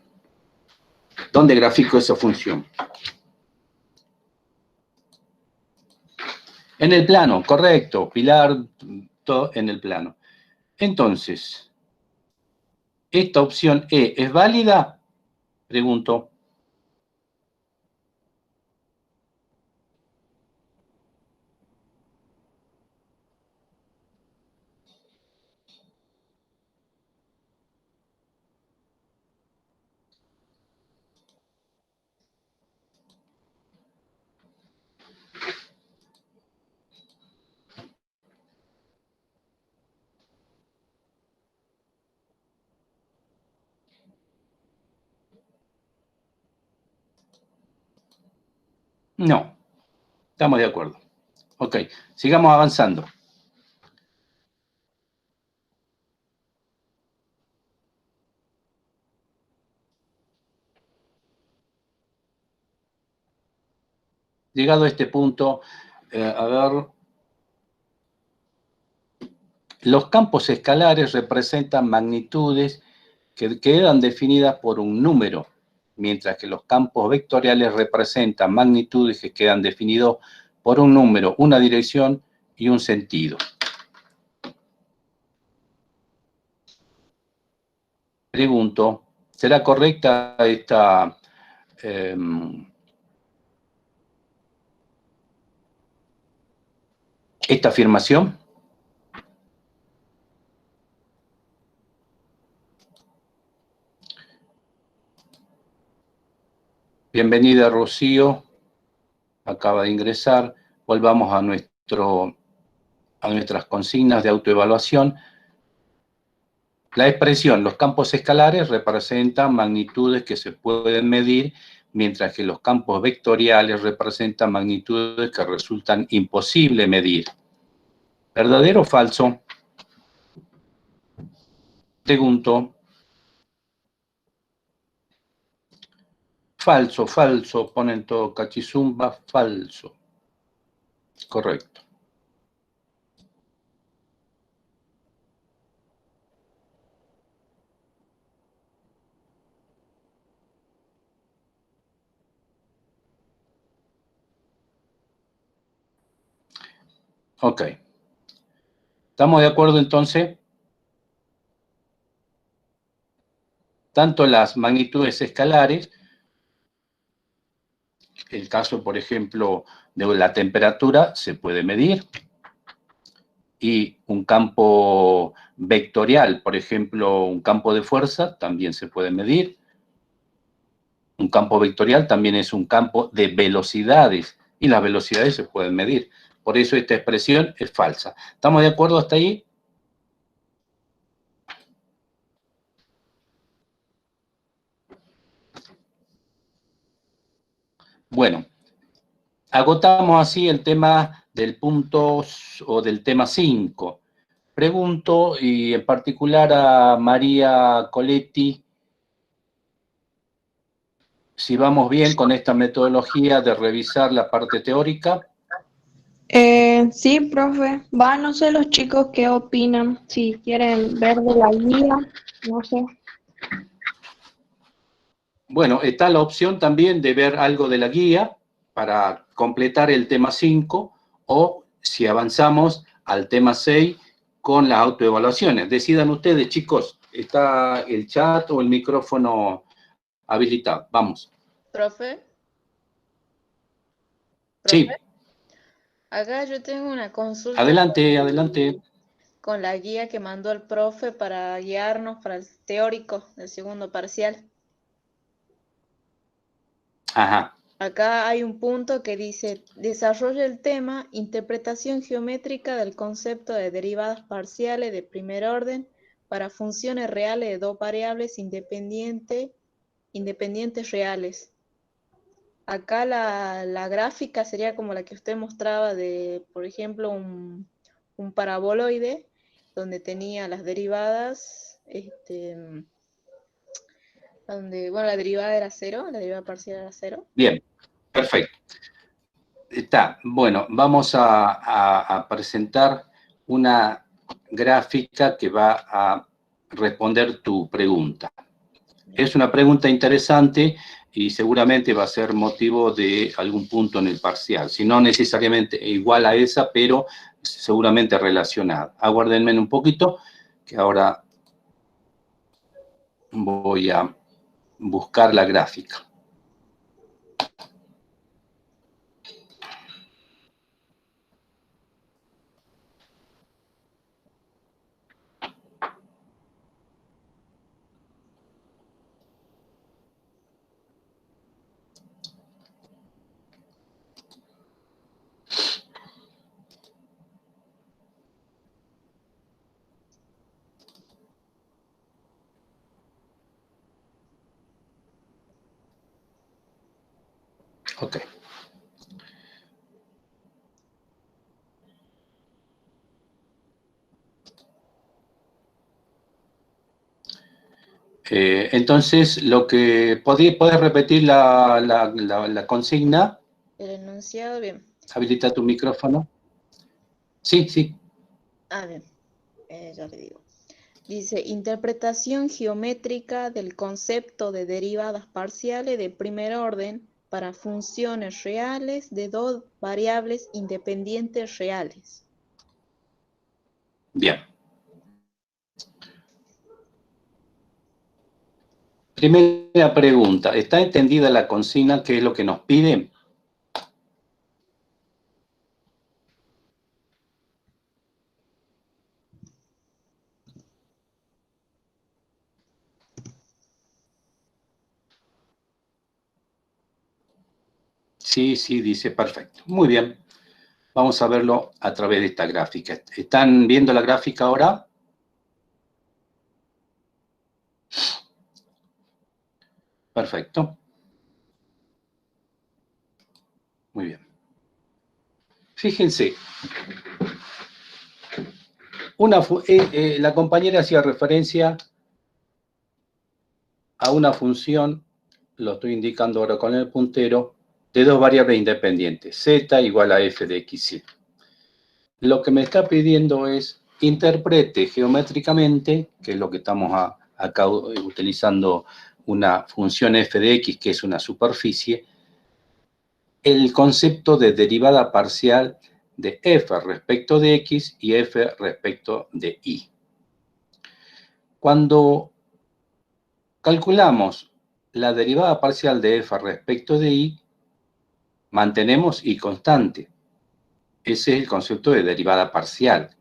¿Dónde grafico esa función? En el plano, correcto, Pilar, todo en el plano. Entonces, ¿esta opción E es válida? Pregunto. No, estamos de acuerdo. Ok, sigamos avanzando. Llegado a este punto, a ver, los campos escalares representan magnitudes que quedan definidas por un número, mientras que los campos vectoriales representan magnitudes que quedan definidos por un número, una dirección y un sentido. Pregunto, ¿será correcta esta afirmación? Bienvenida, Rocío. Acaba de ingresar. Volvamos a nuestras consignas de autoevaluación. La expresión, los campos escalares representan magnitudes que se pueden medir, mientras que los campos vectoriales representan magnitudes que resultan imposible medir. ¿Verdadero o falso? Pregunto. Falso, falso, ponen todo cachizumba, falso. Correcto. Ok. ¿Estamos de acuerdo entonces? Tanto las magnitudes escalares, el caso, por ejemplo, de la temperatura, se puede medir. Y un campo vectorial, por ejemplo, un campo de fuerza, también se puede medir. Un campo vectorial también es un campo de velocidades, y las velocidades se pueden medir. Por eso esta expresión es falsa. ¿Estamos de acuerdo hasta ahí? Bueno, agotamos así el tema del punto o del tema 5. Pregunto, y en particular a María Coletti, si vamos bien con esta metodología de revisar la parte teórica. Sí, profe. No sé los chicos qué opinan, si quieren ver de la guía, no sé. Bueno, está la opción también de ver algo de la guía para completar el tema 5 o si avanzamos al tema 6 con las autoevaluaciones. Decidan ustedes, chicos, ¿está el chat o el micrófono habilitado? Vamos. Profe. Sí. Acá yo tengo una consulta. Adelante. Con la guía que mandó el profe para guiarnos para el teórico del segundo parcial. Ajá. Acá hay un punto que dice, desarrolla el tema interpretación geométrica del concepto de derivadas parciales de primer orden para funciones reales de dos variables independientes reales. Acá la gráfica sería como la que usted mostraba de, por ejemplo, un paraboloide donde tenía las derivadas, donde, bueno, la derivada era 0, la derivada parcial era 0. Bien, perfecto. Está, bueno, vamos a presentar una gráfica que va a responder tu pregunta. Es una pregunta interesante y seguramente va a ser motivo de algún punto en el parcial, si no necesariamente igual a esa, pero seguramente relacionada. Aguárdenme un poquito, que ahora voy a buscar la gráfica. Ok. Entonces, lo que ¿podés repetir la consigna? El enunciado, bien. Habilita tu micrófono. Sí. Bien, ya le digo. Dice, interpretación geométrica del concepto de derivadas parciales de primer orden para funciones reales de dos variables independientes reales. Bien. Primera pregunta, ¿está entendida la consigna? ¿Qué es lo que nos pide? Sí, dice perfecto. Muy bien. Vamos a verlo a través de esta gráfica. ¿Están viendo la gráfica ahora? Perfecto. Muy bien. Fíjense. La compañera hacía referencia a una función, lo estoy indicando ahora con el puntero, de dos variables independientes, z igual a f de x, y. lo que me está pidiendo es interprete geométricamente, que es lo que estamos acá utilizando una función f de x, que es una superficie, el concepto de derivada parcial de f respecto de x y f respecto de y. Cuando calculamos la derivada parcial de f respecto de y, mantenemos y constante. Ese es el concepto de derivada parcial.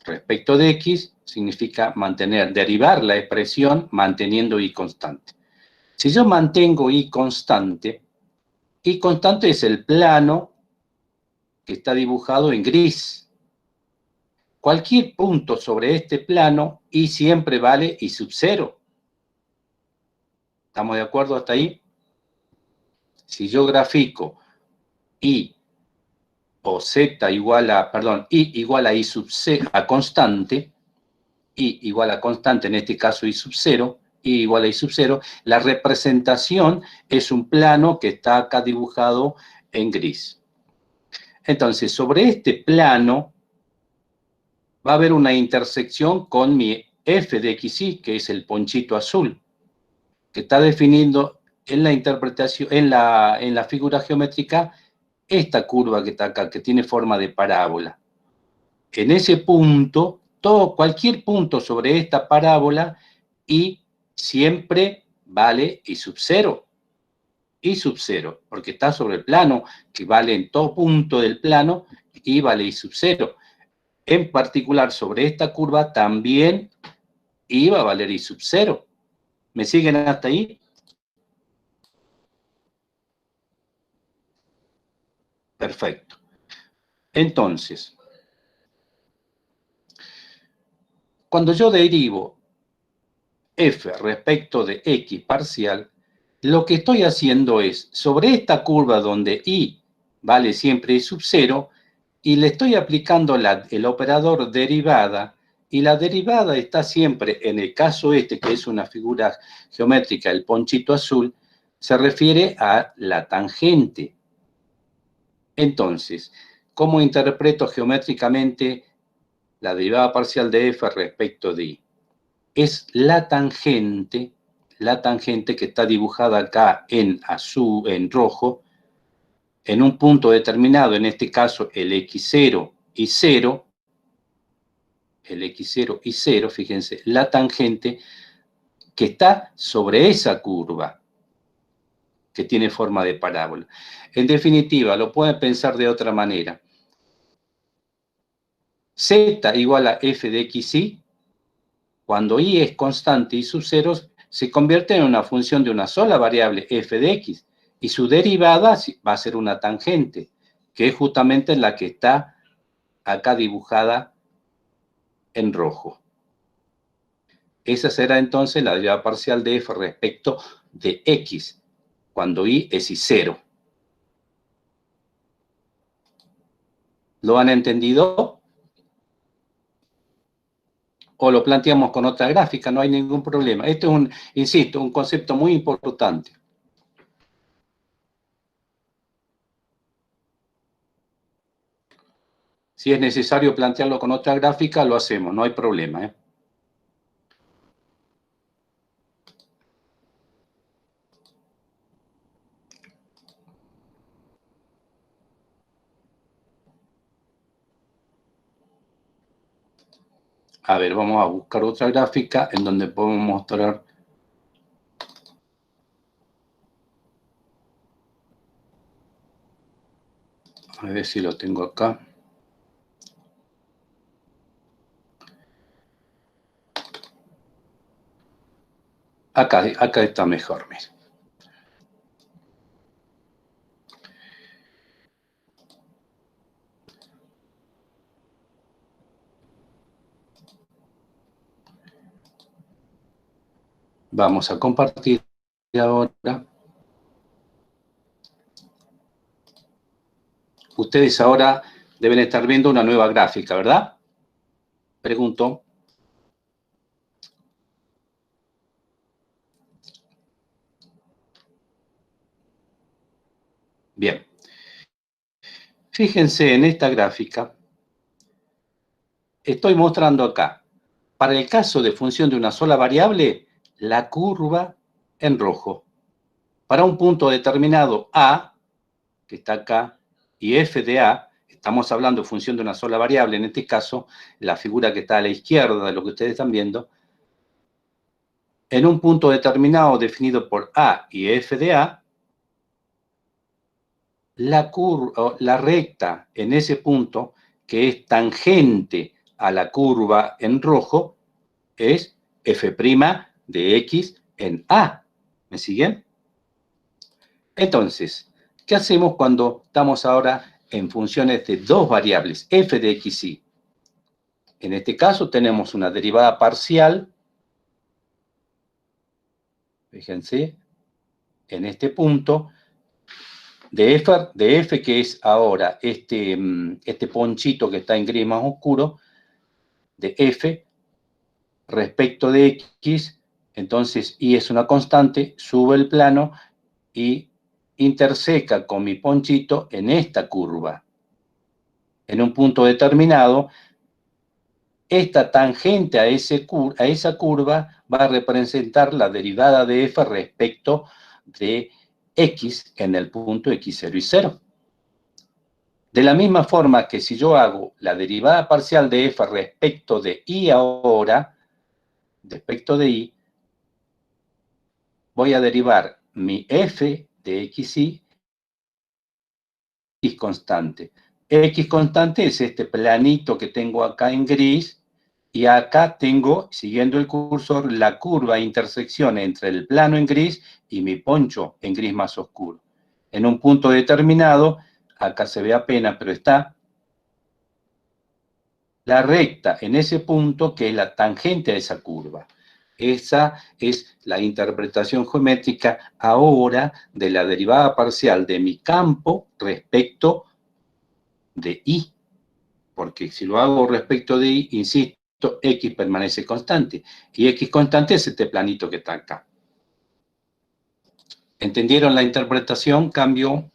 Respecto de x significa derivar la expresión manteniendo y constante. Si yo mantengo y constante es el plano que está dibujado en gris. Cualquier punto sobre este plano, y siempre vale y sub 0. ¿Estamos de acuerdo hasta ahí? Si yo grafico y o z igual a, perdón, y igual a y sub 0, a constante, y igual a constante, en este caso y sub 0, y igual a y sub 0, la representación es un plano que está acá dibujado en gris. Entonces, sobre este plano va a haber una intersección con mi f de xy, que es el ponchito azul, que está definiendo en la interpretación, en la figura geométrica, esta curva que está acá, que tiene forma de parábola. En ese punto, cualquier punto sobre esta parábola, y siempre vale y sub 0. Y sub 0, porque está sobre el plano, que vale en todo punto del plano, y vale y sub 0. En particular, sobre esta curva también iba a valer y sub 0. ¿Me siguen hasta ahí? Perfecto. Entonces, cuando yo derivo f respecto de x parcial, lo que estoy haciendo es, sobre esta curva donde y vale siempre y sub 0, y le estoy aplicando el operador derivada, y la derivada está siempre, en el caso este, que es una figura geométrica, el ponchito azul, se refiere a la tangente. Entonces, ¿cómo interpreto geométricamente la derivada parcial de f respecto de y? Es la tangente que está dibujada acá en azul, en rojo, en un punto determinado, en este caso el x0 y 0, fíjense, la tangente que está sobre esa curva, que tiene forma de parábola. En definitiva, lo pueden pensar de otra manera. Z igual a f de xy, cuando y es constante y sub 0, se convierte en una función de una sola variable, f de x, y su derivada va a ser una tangente, que es justamente la que está acá dibujada en rojo. Esa será entonces la derivada parcial de f respecto de x, cuando y es y 0. ¿Lo han entendido? O lo planteamos con otra gráfica, no hay ningún problema. Este es insisto, un concepto muy importante. Si es necesario plantearlo con otra gráfica, lo hacemos, no hay problema, ¿eh? A ver, vamos a buscar otra gráfica en donde podemos mostrar. A ver si lo tengo acá. Acá está mejor, miren. Vamos a compartir ahora. Ustedes ahora deben estar viendo una nueva gráfica, ¿verdad? Pregunto. Bien. Fíjense en esta gráfica. estoy mostrando acá, para el caso de función de una sola variable, la curva en rojo. Para un punto determinado A, que está acá, y f de A, estamos hablando de función de una sola variable, en este caso, la figura que está a la izquierda de lo que ustedes están viendo, en un punto determinado definido por A y f de A, la recta en ese punto, que es tangente a la curva en rojo, es f' de x en A. ¿Me siguen? Entonces, ¿qué hacemos cuando estamos ahora en funciones de dos variables, f de x, y? En este caso tenemos una derivada parcial, fíjense, en este punto, de f que es ahora este ponchito que está en gris más oscuro, de f respecto de x, entonces y es una constante, sube el plano y interseca con mi ponchito en esta curva. En un punto determinado, esta tangente a esa curva va a representar la derivada de f respecto de x en el punto x0 y 0. De la misma forma que si yo hago la derivada parcial de f respecto de y ahora, respecto de y, voy a derivar mi f de xy, x constante. X constante es este planito que tengo acá en gris, y acá tengo, siguiendo el cursor, la curva de intersección entre el plano en gris y mi poncho en gris más oscuro. En un punto determinado, acá se ve apenas, pero está la recta en ese punto que es la tangente a esa curva. Esa es la interpretación geométrica ahora de la derivada parcial de mi campo respecto de y. Porque si lo hago respecto de y, insisto, x permanece constante. Y x constante es este planito que está acá. ¿Entendieron la interpretación? Cambio.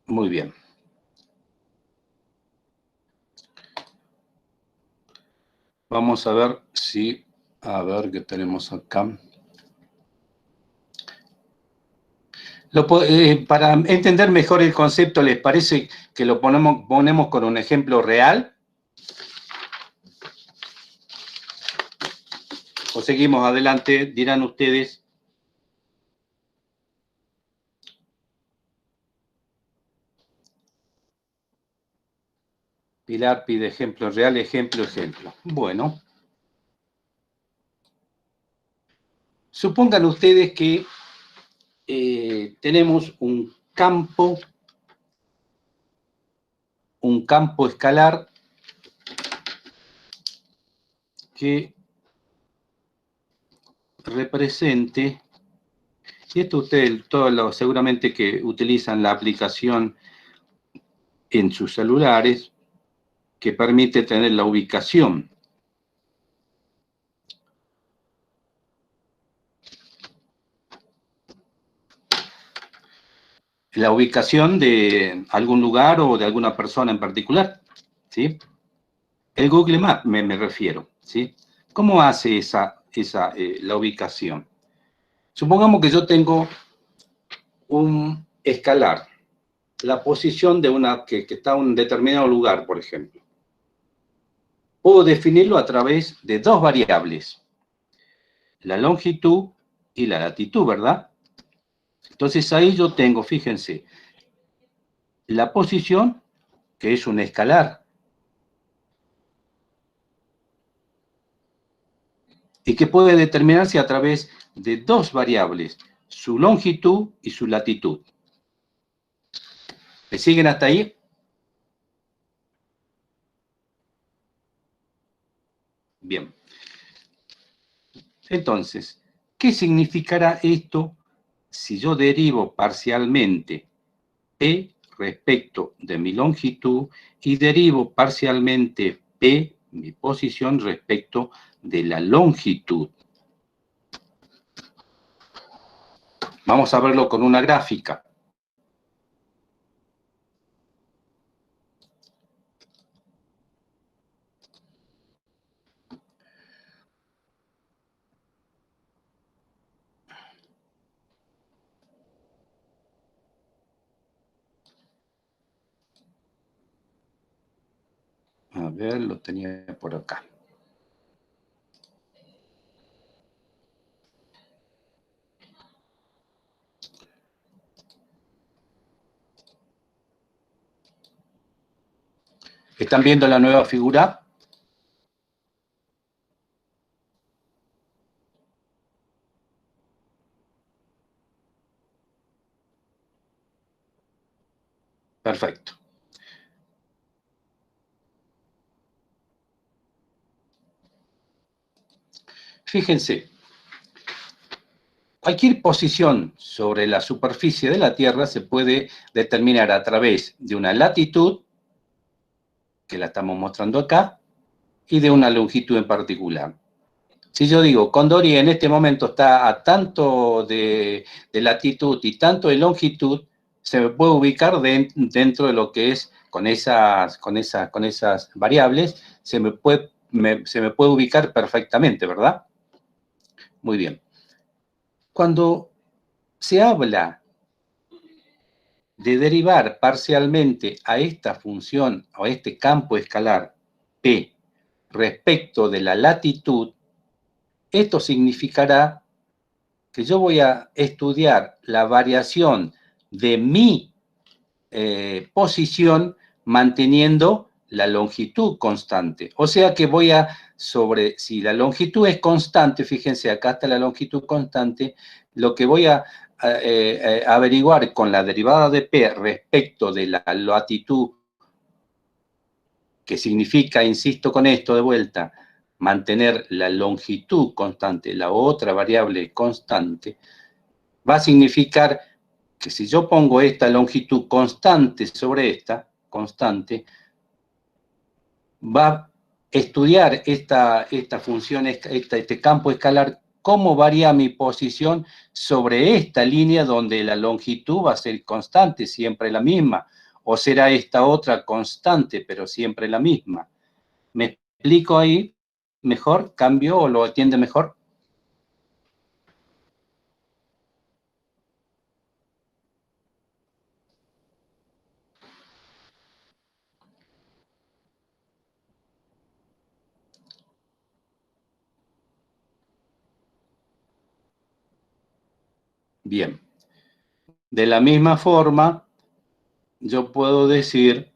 Muy bien. Vamos a ver si... A ver qué tenemos acá. Para entender mejor el concepto, ¿les parece que lo ponemos con un ejemplo real? ¿O seguimos adelante? Dirán ustedes. Pilar pide ejemplo real, ejemplo. Bueno. Supongan ustedes que tenemos un campo escalar que represente, y esto ustedes seguramente que utilizan la aplicación en sus celulares, que permite tener la ubicación. La ubicación de algún lugar o de alguna persona en particular, ¿sí? El Google Maps me refiero, ¿sí? ¿Cómo hace la ubicación? Supongamos que yo tengo un escalar, la posición de que está en un determinado lugar, por ejemplo. Puedo definirlo a través de dos variables, la longitud y la latitud, ¿verdad? Entonces ahí yo tengo, fíjense, la posición, que es un escalar, y que puede determinarse a través de dos variables, su longitud y su latitud. ¿Me siguen hasta ahí? Bien. Entonces, ¿qué significará esto si yo derivo parcialmente P respecto de mi longitud y derivo parcialmente P, mi posición, respecto de la longitud. Vamos a verlo con una gráfica. A ver, lo tenía por acá. ¿Están viendo la nueva figura? Perfecto. Fíjense, cualquier posición sobre la superficie de la Tierra se puede determinar a través de una latitud, que la estamos mostrando acá, y de una longitud en particular. Si yo digo, Condori en este momento está a tanto de latitud y tanto de longitud, se me puede ubicar dentro de lo que es, con esas variables, se me puede ubicar perfectamente, ¿verdad? Muy bien. Cuando se habla de derivar parcialmente a esta función o a este campo escalar P respecto de la latitud, esto significará que yo voy a estudiar la variación de mi posición manteniendo la longitud constante. O sea que voy a, si la longitud es constante, fíjense, acá está la longitud constante, lo que voy a averiguar con la derivada de P respecto de la latitud, que significa, insisto con esto de vuelta, mantener la longitud constante, la otra variable constante, va a significar que si yo pongo esta longitud constante sobre esta constante, va a estudiar esta función, este campo escalar, cómo varía mi posición sobre esta línea donde la longitud va a ser constante, siempre la misma, o será esta otra constante, pero siempre la misma. ¿Me explico ahí mejor? ¿Cambio o lo entiende mejor? Bien. De la misma forma, yo puedo decir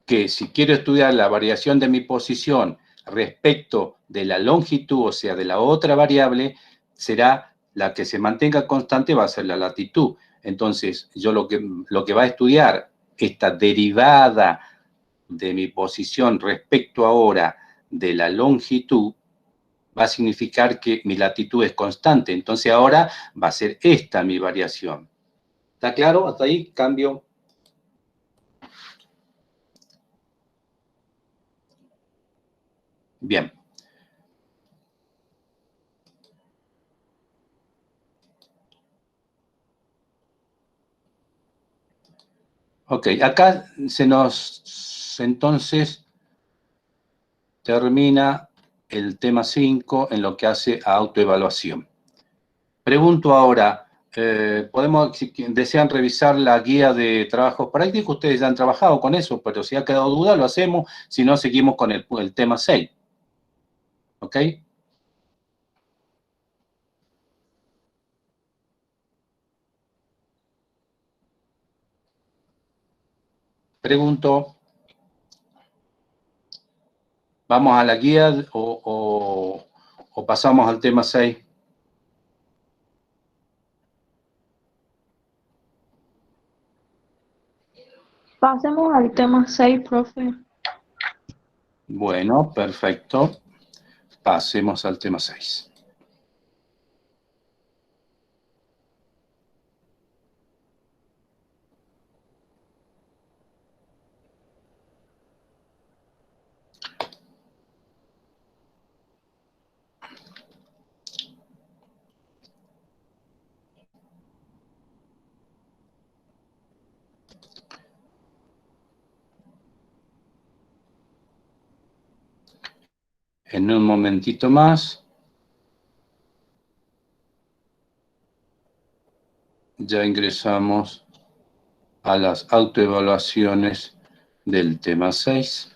que si quiero estudiar la variación de mi posición respecto de la longitud, o sea, de la otra variable, será la que se mantenga constante, va a ser la latitud. Entonces, yo lo que va a estudiar, esta derivada de mi posición respecto ahora de la longitud, va a significar que mi latitud es constante. Entonces, ahora va a ser esta mi variación. ¿Está claro? Hasta ahí cambio. Bien. Ok, acá entonces termina el tema 5 en lo que hace a autoevaluación. Pregunto ahora, si desean revisar la guía de trabajos prácticos, ustedes ya han trabajado con eso, pero si ha quedado duda lo hacemos, si no seguimos con el tema 6. ¿Ok? Pregunto, ¿vamos a la guía o pasamos al tema 6? Pasemos al tema 6, profe. Bueno, perfecto. Pasemos al tema 6. En un momentito más. Ya ingresamos a las autoevaluaciones del tema 6.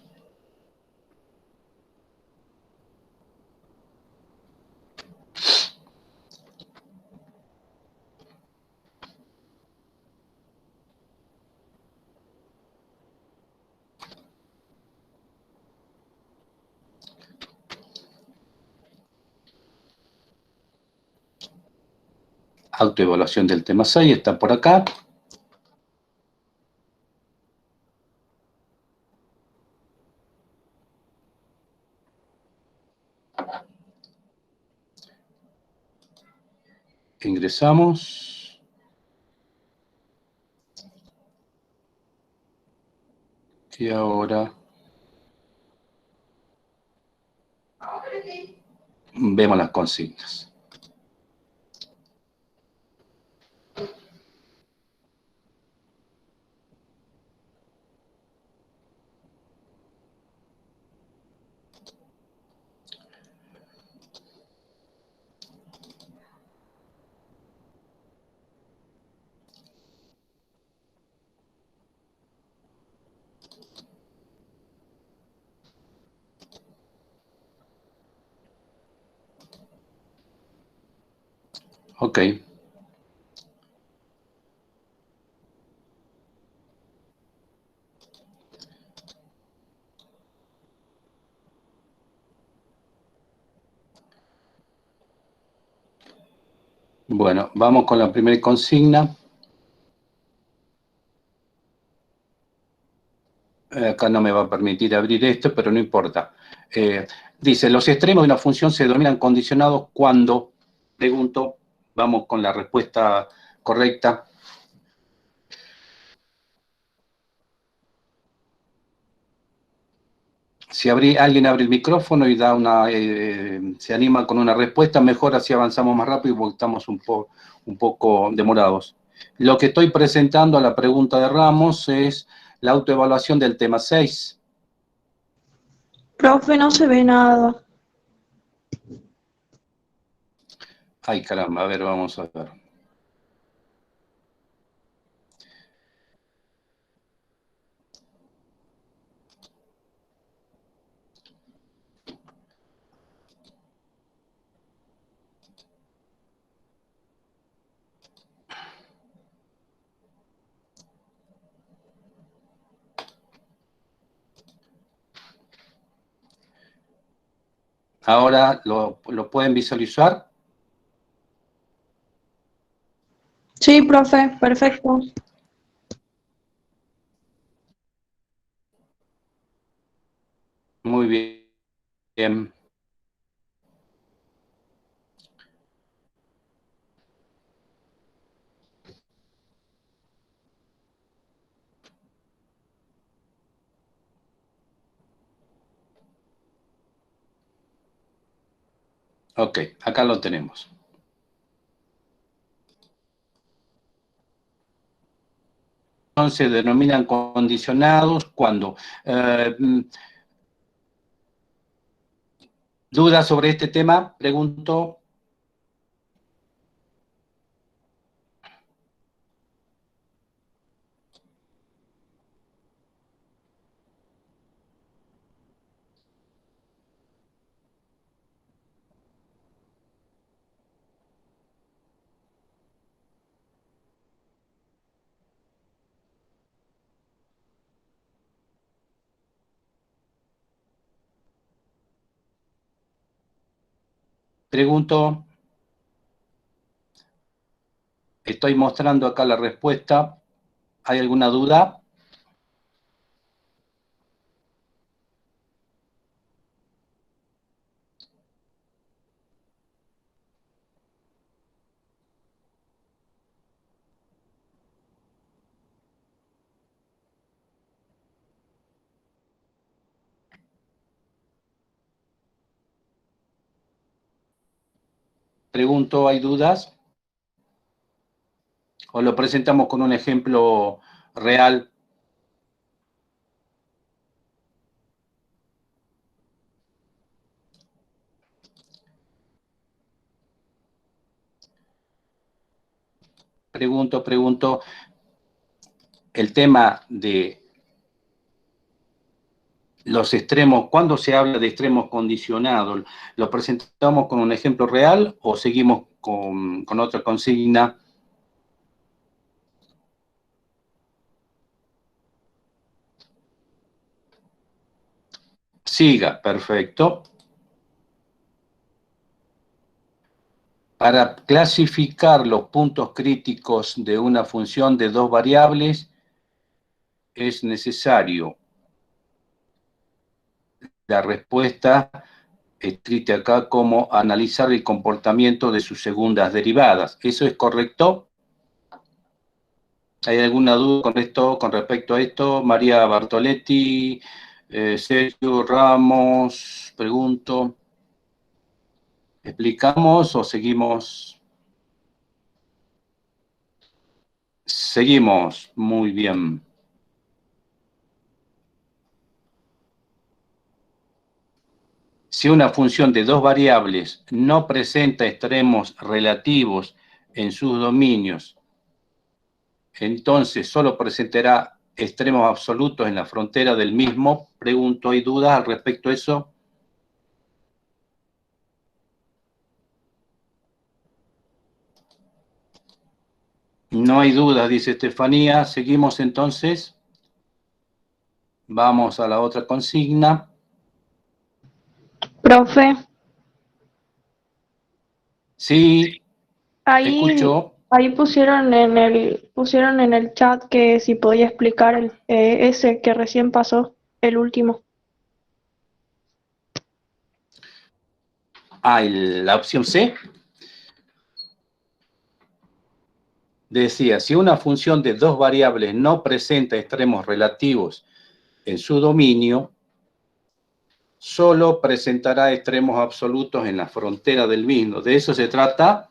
Autoevaluación del tema 6 está por acá. Ingresamos. Y ahora vemos las consignas. Ok. Bueno, vamos con la primera consigna. Acá no me va a permitir abrir esto, pero no importa. Dice, los extremos de una función se denominan condicionados cuando, pregunto, vamos con la respuesta correcta. Si alguien abre el micrófono y da se anima con una respuesta, mejor así avanzamos más rápido porque estamos un poco demorados. Lo que estoy presentando a la pregunta de Ramos es la autoevaluación del tema 6. Profe, no se ve nada. Ay, caramba, a ver, vamos a ver. Ahora, ¿lo pueden visualizar? Sí, profe, perfecto. Muy bien. Ok, acá lo tenemos. Entonces, se denominan condicionados cuando... ¿dudas sobre este tema? Pregunto. Pregunto. Estoy mostrando acá la respuesta. ¿Hay alguna duda? Pregunto, ¿hay dudas? ¿O lo presentamos con un ejemplo real? pregunto, el tema de los extremos, ¿cuándo se habla de extremos condicionados? ¿Lo presentamos con un ejemplo real o seguimos con otra consigna? Siga, perfecto. Para clasificar los puntos críticos de una función de dos variables, es necesario la respuesta escrita acá como analizar el comportamiento de sus segundas derivadas. ¿Eso es correcto? ¿Hay alguna duda con esto, con respecto a esto? María Bartoletti, Sergio Ramos, pregunto. ¿Explicamos o seguimos? Seguimos, muy bien. Si una función de dos variables no presenta extremos relativos en sus dominios, entonces solo presentará extremos absolutos en la frontera del mismo. Pregunto, ¿hay dudas al respecto de eso? No hay dudas, dice Estefanía. Seguimos entonces. Vamos a la otra consigna. Profe, Sí, ahí, escucho. ahí pusieron en el chat que si podía explicar ese que recién pasó, el último. Ah, la opción C. Decía, si una función de dos variables no presenta extremos relativos en su dominio, solo presentará extremos absolutos en la frontera del mismo. ¿De eso se trata?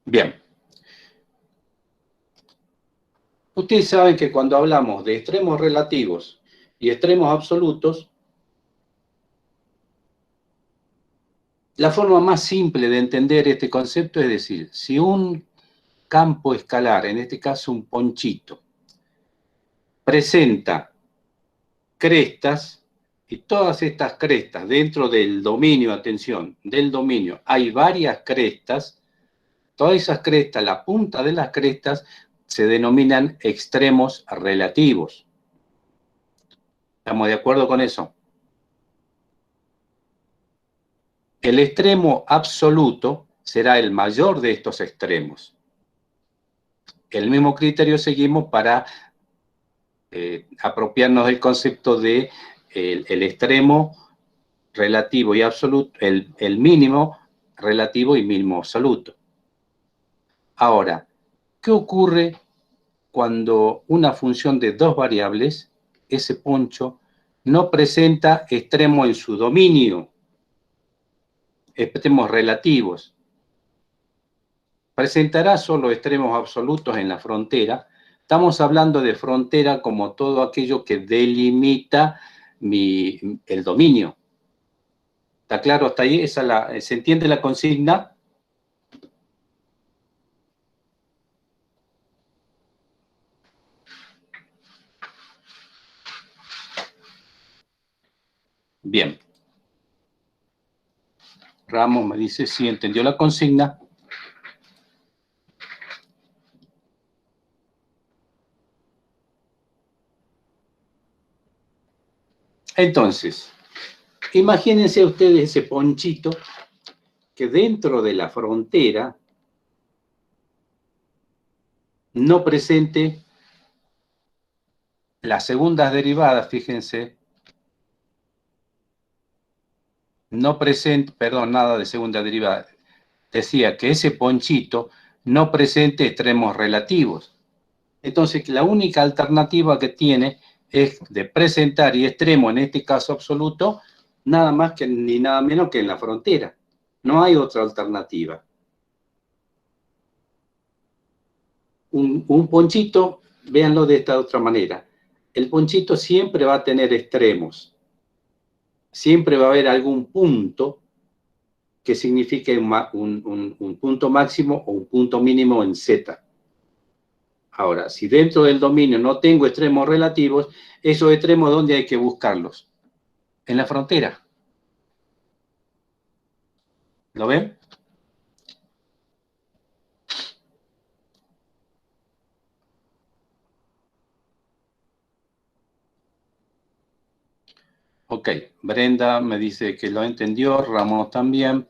Bien. Ustedes saben que cuando hablamos de extremos relativos y extremos absolutos, la forma más simple de entender este concepto es decir, si un campo escalar, en este caso un ponchito, presenta crestas, y todas estas crestas dentro del dominio, atención, del dominio, hay varias crestas, todas esas crestas, la punta de las crestas, se denominan extremos relativos. ¿Estamos de acuerdo con eso? El extremo absoluto será el mayor de estos extremos. El mismo criterio seguimos para apropiarnos del concepto de el extremo relativo y absoluto, el mínimo relativo y mínimo absoluto. Ahora, ¿qué ocurre cuando una función de dos variables, ese poncho, no presenta extremo en su dominio? Extremos relativos. Presentará solo extremos absolutos en la frontera. Estamos hablando de frontera como todo aquello que delimita el dominio. ¿Está claro hasta ahí? ¿Se entiende la consigna? Bien. Ramos me dice sí, entendió la consigna. Entonces, imagínense ustedes ese ponchito que dentro de la frontera no presente las segundas derivadas, fíjense, no presente, perdón, nada de segunda derivada, decía que ese ponchito no presente extremos relativos. Entonces, la única alternativa que tiene es de presentar y extremo, en este caso absoluto, nada más que ni nada menos que en la frontera. No hay otra alternativa. Un ponchito, véanlo de esta otra manera. El ponchito siempre va a tener extremos. Siempre va a haber algún punto que signifique un punto máximo o un punto mínimo en Z. Ahora, si dentro del dominio no tengo extremos relativos, esos extremos, ¿dónde hay que buscarlos? En la frontera. ¿Lo ven? Ok, Brenda me dice que lo entendió, Ramón también.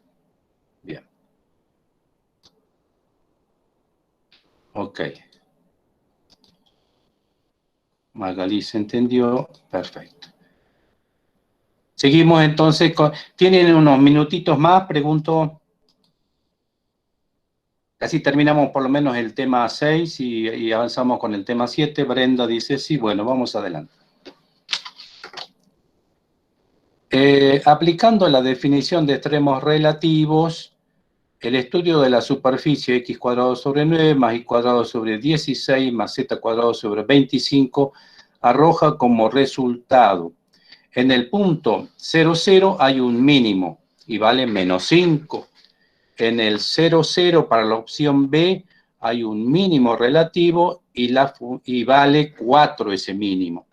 Bien. Ok. Magalí se entendió, perfecto. Seguimos entonces con... ¿Tienen unos minutitos más? Pregunto. Casi terminamos por lo menos el tema 6 y avanzamos con el tema 7. Brenda dice sí, bueno, vamos adelante. Aplicando la definición de extremos relativos, el estudio de la superficie x cuadrado sobre 9 más y cuadrado sobre 16 más z cuadrado sobre 25 arroja como resultado. En el punto 0, 0 hay un mínimo y vale menos 5. En el 0, 0 para la opción B hay un mínimo relativo y vale 4 ese mínimo.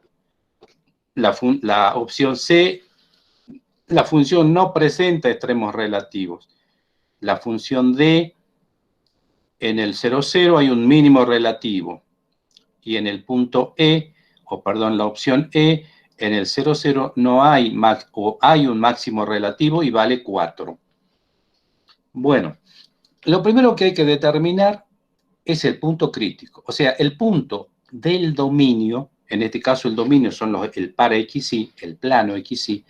La opción C, la función no presenta extremos relativos. La función D, en el 0, 0 hay un mínimo relativo. Y en el punto E, la opción E, en el 0, 0 no hay, hay un máximo relativo y vale 4. Bueno, lo primero que hay que determinar es el punto crítico. O sea, el punto del dominio, en este caso el dominio son el par XY, el plano XY,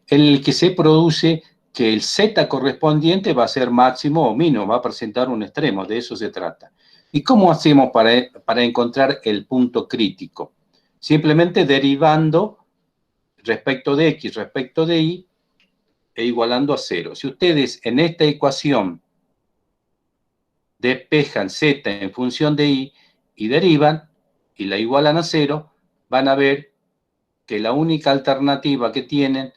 en el que se produce que el Z correspondiente va a ser máximo o mínimo, va a presentar un extremo, de eso se trata. ¿Y cómo hacemos para encontrar el punto crítico? Simplemente derivando respecto de X, respecto de Y, e igualando a 0. Si ustedes en esta ecuación despejan Z en función de Y y derivan y la igualan a 0, van a ver que la única alternativa que tienen,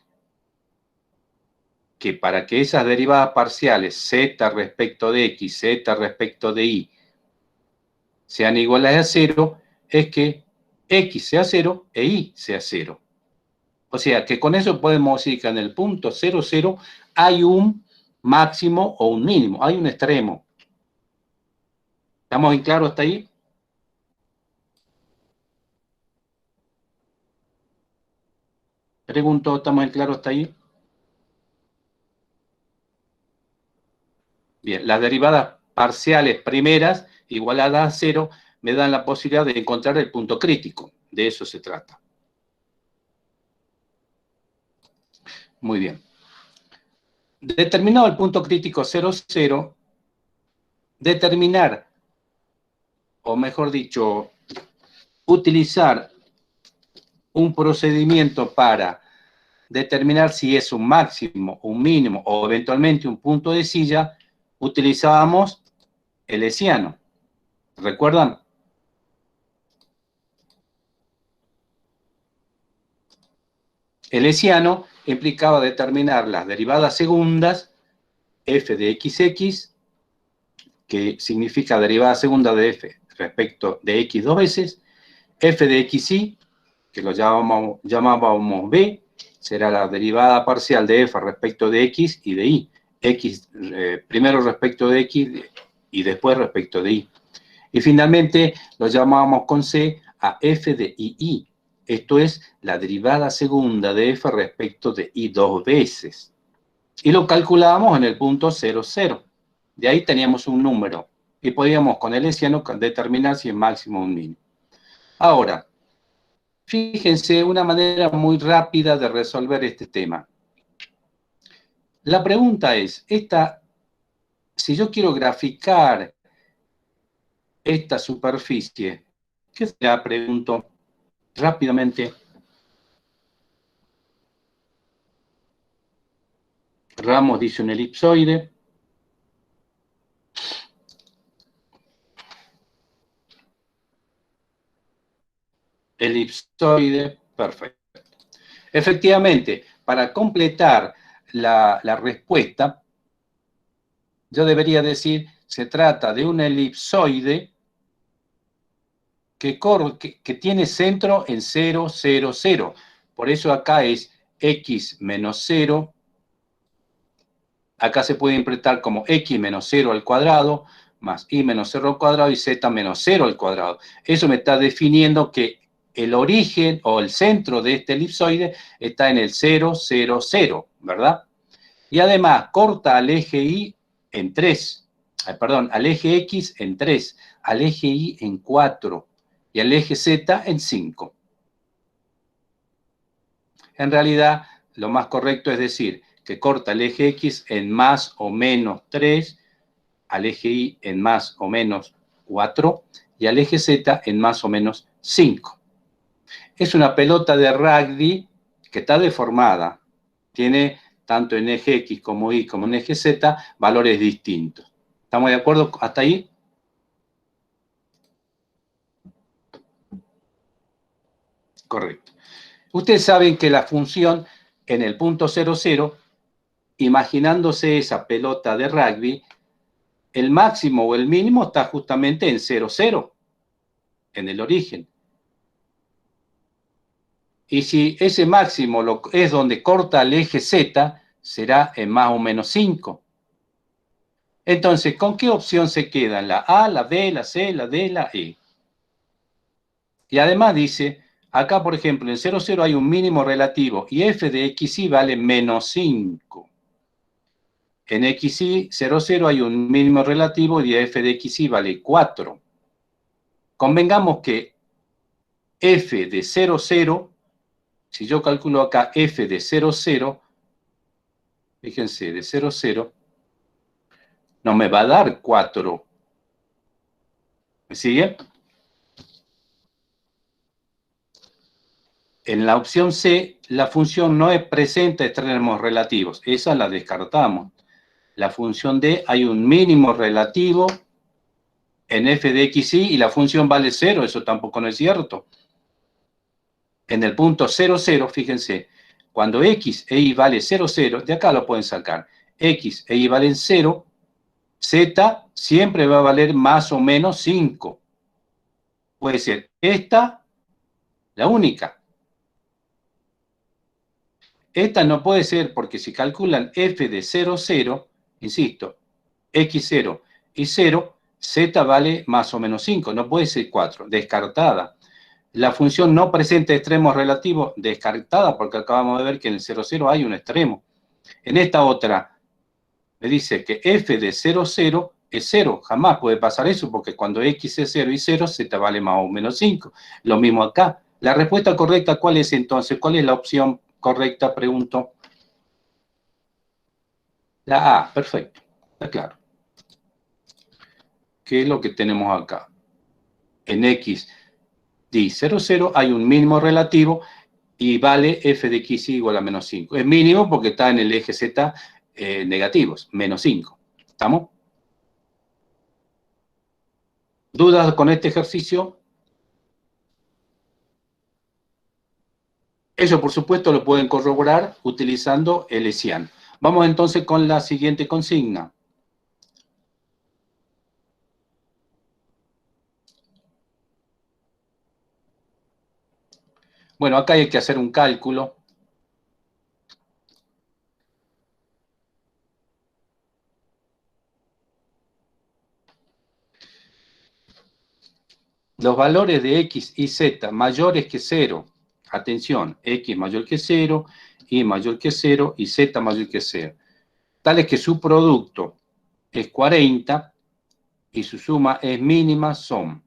que para que esas derivadas parciales Z respecto de X, Z respecto de Y, sean iguales a 0, es que X sea 0 e Y sea 0. O sea que con eso podemos decir que en el punto 0, 0 hay un máximo o un mínimo, hay un extremo. ¿Estamos en claro hasta ahí? Pregunto, ¿estamos en claro hasta ahí? Bien, las derivadas parciales primeras igualadas a 0 me dan la posibilidad de encontrar el punto crítico. De eso se trata. Muy bien. Determinado el punto crítico 0, 0, determinar, o mejor dicho, utilizar un procedimiento para determinar si es un máximo, un mínimo o eventualmente un punto de silla, utilizábamos el hessiano. ¿Recuerdan? El hessiano implicaba determinar las derivadas segundas, f de xx, que significa derivada segunda de f respecto de x dos veces, f de xy, que lo llamábamos b, será la derivada parcial de f respecto de x y de y. X primero respecto de x y después respecto de y. Y finalmente lo llamábamos con c a f de y. Esto es la derivada segunda de f respecto de y dos veces. Y lo calculábamos en el punto 0, 0. De ahí teníamos un número. Y podíamos con el hessiano determinar si es máximo o mínimo. Ahora, fíjense una manera muy rápida de resolver este tema. La pregunta es, si yo quiero graficar esta superficie, ¿qué será? Pregunto rápidamente. Ramos dice un elipsoide. elipsoide, perfecto. Efectivamente, para completar la respuesta, yo debería decir, se trata de un elipsoide que tiene centro en 0, 0, 0. Por eso acá es x menos 0. Acá se puede interpretar como x menos 0 al cuadrado, más y menos 0 al cuadrado y z menos 0 al cuadrado. Eso me está definiendo que el origen o el centro de este elipsoide está en el 0, 0, 0, ¿verdad? Y además corta al eje Y en 3, perdón, al eje X en 3, al eje Y en 4 y al eje Z en 5. En realidad, lo más correcto es decir que corta el eje X en más o menos 3, al eje Y en más o menos 4 y al eje Z en más o menos 5. Es una pelota de rugby que está deformada. Tiene tanto en eje X como Y como en eje Z valores distintos. ¿Estamos de acuerdo hasta ahí? Correcto. Ustedes saben que la función en el punto 0, 0, imaginándose esa pelota de rugby, el máximo o el mínimo está justamente en 0, 0, en el origen. Y si ese máximo es donde corta el eje Z, será en más o menos 5. Entonces, ¿con qué opción se quedan? ¿La A, la B, la C, la D, la E? Y además dice, acá por ejemplo en 0, 0 hay un mínimo relativo y f de xy vale menos 5. En xy 0, 0 hay un mínimo relativo y f de xy vale 4. Convengamos que f de 0, 0, si yo calculo acá f de 0, 0, fíjense, de 0, 0, no me va a dar 4. ¿Me sigue? En la opción C, la función no presenta extremos relativos. Esa la descartamos. La función D, hay un mínimo relativo en f de xy y la función vale 0. Eso tampoco no es cierto. En el punto 0, 0, fíjense, cuando x e y vale 0, 0, de acá lo pueden sacar. X e y valen 0, z siempre va a valer más o menos 5. Puede ser esta la única. Esta no puede ser porque si calculan f de 0, 0, insisto, x0 y 0, z vale más o menos 5, no puede ser 4, descartada. La función no presenta extremos relativos, descartada, porque acabamos de ver que en el 0, 0 hay un extremo. En esta otra, me dice que f de 0, 0 es 0. Jamás puede pasar eso, porque cuando x es 0 y 0, z vale más o menos 5. Lo mismo acá. La respuesta correcta, ¿cuál es entonces? ¿Cuál es la opción correcta? Pregunto. La A, perfecto. Está claro. ¿Qué es lo que tenemos acá? En x de 0, 0 hay un mínimo relativo y vale f de xy igual a menos 5. Es mínimo porque está en el eje z negativos, menos 5. ¿Estamos? ¿Dudas con este ejercicio? Eso, por supuesto, lo pueden corroborar utilizando el Hessian. Vamos entonces con la siguiente consigna. Bueno, acá hay que hacer un cálculo. Los valores de x y z mayores que 0, atención, x mayor que 0, y mayor que 0 y z mayor que 0, tales que su producto es 40 y su suma es mínima son.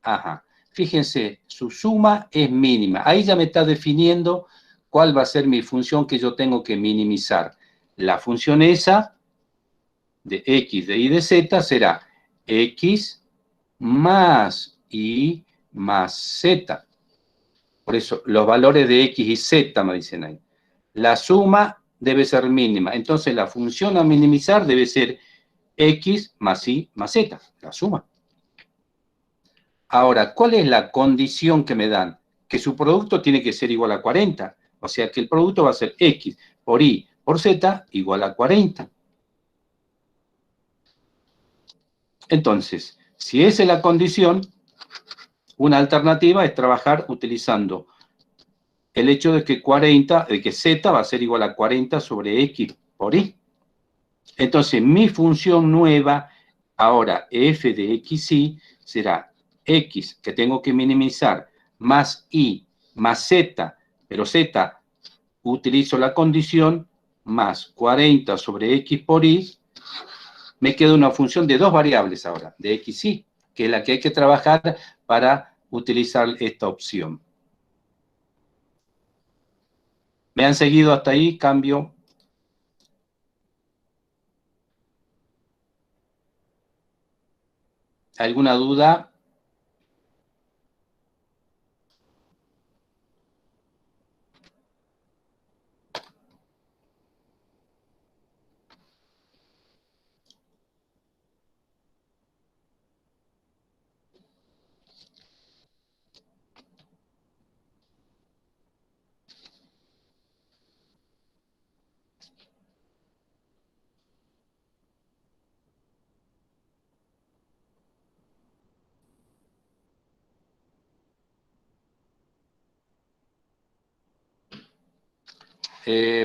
Ajá. Fíjense, su suma es mínima. Ahí ya me está definiendo cuál va a ser mi función que yo tengo que minimizar. La función esa de x, de y, de z será x más y más z. Por eso, los valores de x y z me dicen ahí. La suma debe ser mínima. Entonces, la función a minimizar debe ser x más y más z, la suma. Ahora, ¿cuál es la condición que me dan? Que su producto tiene que ser igual a 40. O sea que el producto va a ser X por Y por Z igual a 40. Entonces, si esa es la condición, una alternativa es trabajar utilizando el hecho de que Z va a ser igual a 40 sobre X por Y. Entonces, mi función nueva, ahora f de xy, será x, que tengo que minimizar, más y, más z, pero z, utilizo la condición, más 40 sobre x por y, me queda una función de dos variables ahora, de x y, que es la que hay que trabajar para utilizar esta opción. ¿Me han seguido hasta ahí? Cambio. ¿Alguna duda?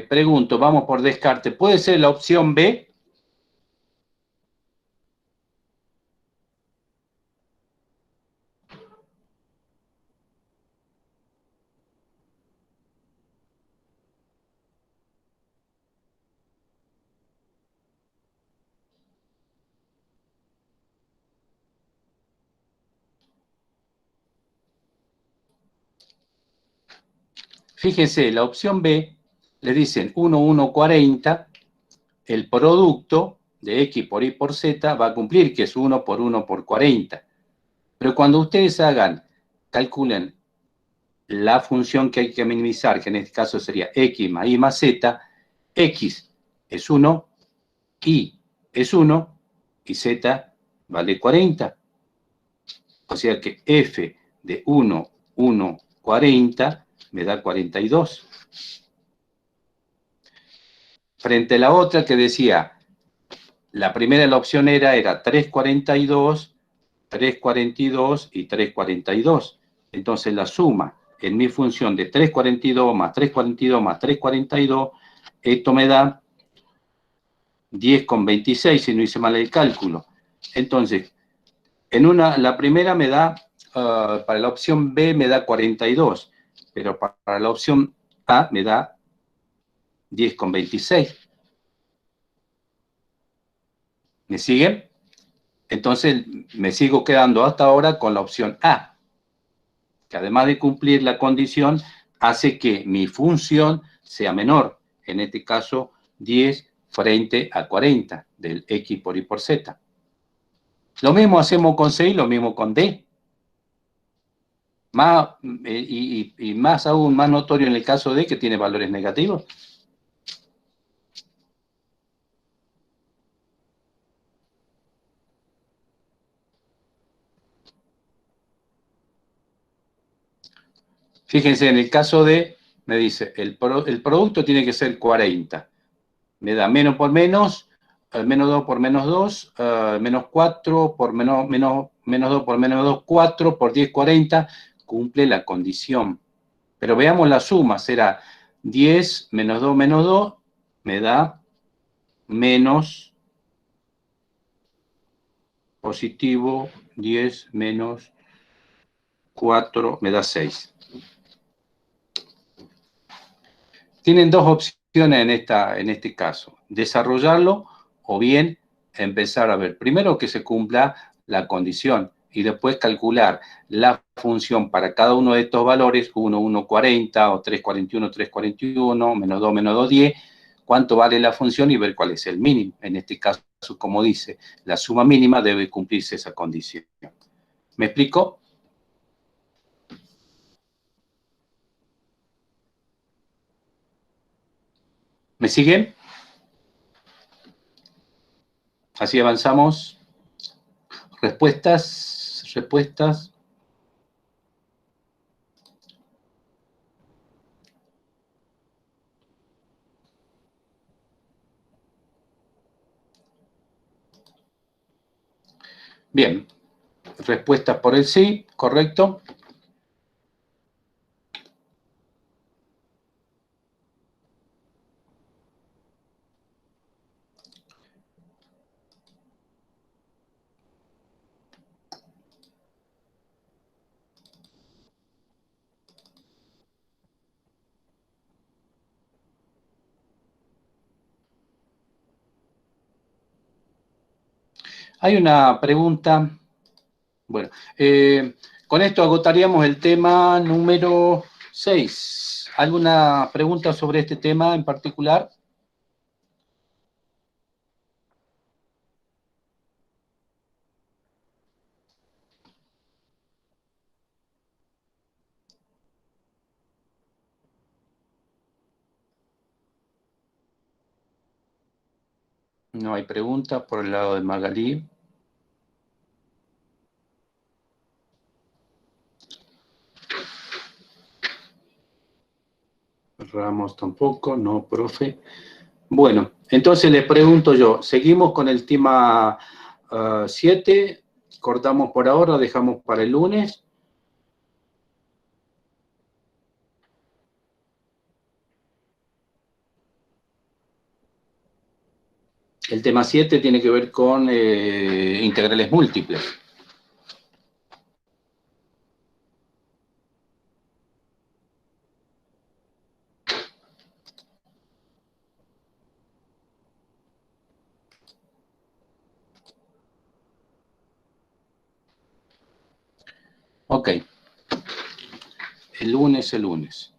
Pregunto, vamos por descarte. ¿Puede ser la opción B? Fíjense, la opción B, le dicen 1, 1, 40, el producto de X por Y por Z va a cumplir, que es 1 por 1 por 40. Pero cuando ustedes calculen la función que hay que minimizar, que en este caso sería X más Y más Z, X es 1, Y es 1, y Z vale 40. O sea que F de 1, 1, 40 me da 42. Frente a la otra que decía, la primera la opción era 342, 342 y 342. Entonces la suma en mi función de 342 más 342 más 342, esto me da 10,26 si no hice mal el cálculo. Entonces, la primera me da, para la opción B me da 42, pero para la opción A me da 10,26. ¿Me siguen? Entonces me sigo quedando hasta ahora con la opción A, que además de cumplir la condición, hace que mi función sea menor, en este caso 10 frente a 40 del X por Y por Z. Lo mismo hacemos con C y lo mismo con D. Y más aún, más notorio en el caso D, que tiene valores negativos. Fíjense, en el caso D, me dice, el producto tiene que ser 40. Me da menos por menos, menos 2 por menos 2, menos 4 por menos 2 por menos 2, 4 por 10, 40, cumple la condición. Pero veamos la suma, será 10 menos 2, me da menos positivo, 10 menos 4, me da 6. Tienen dos opciones en este caso, desarrollarlo o bien empezar a ver, primero que se cumpla la condición y después calcular la función para cada uno de estos valores, 1, 1, 40 o 3, 41, 3, 41, menos 2, 10, cuánto vale la función y ver cuál es el mínimo. En este caso, como dice, la suma mínima debe cumplirse esa condición. ¿Me explico? ¿Me siguen? Así avanzamos. Respuestas. Bien. Respuestas por el sí, correcto. Hay una pregunta. Bueno, con esto agotaríamos el tema número 6. ¿Alguna pregunta sobre este tema en particular? No hay preguntas por el lado de Magalí. Ramos tampoco, no, profe. Bueno, entonces le pregunto yo, ¿seguimos con el tema 7? ¿Cortamos por ahora? ¿Dejamos para el lunes? El tema 7 tiene que ver con integrales múltiples. Ok. El lunes.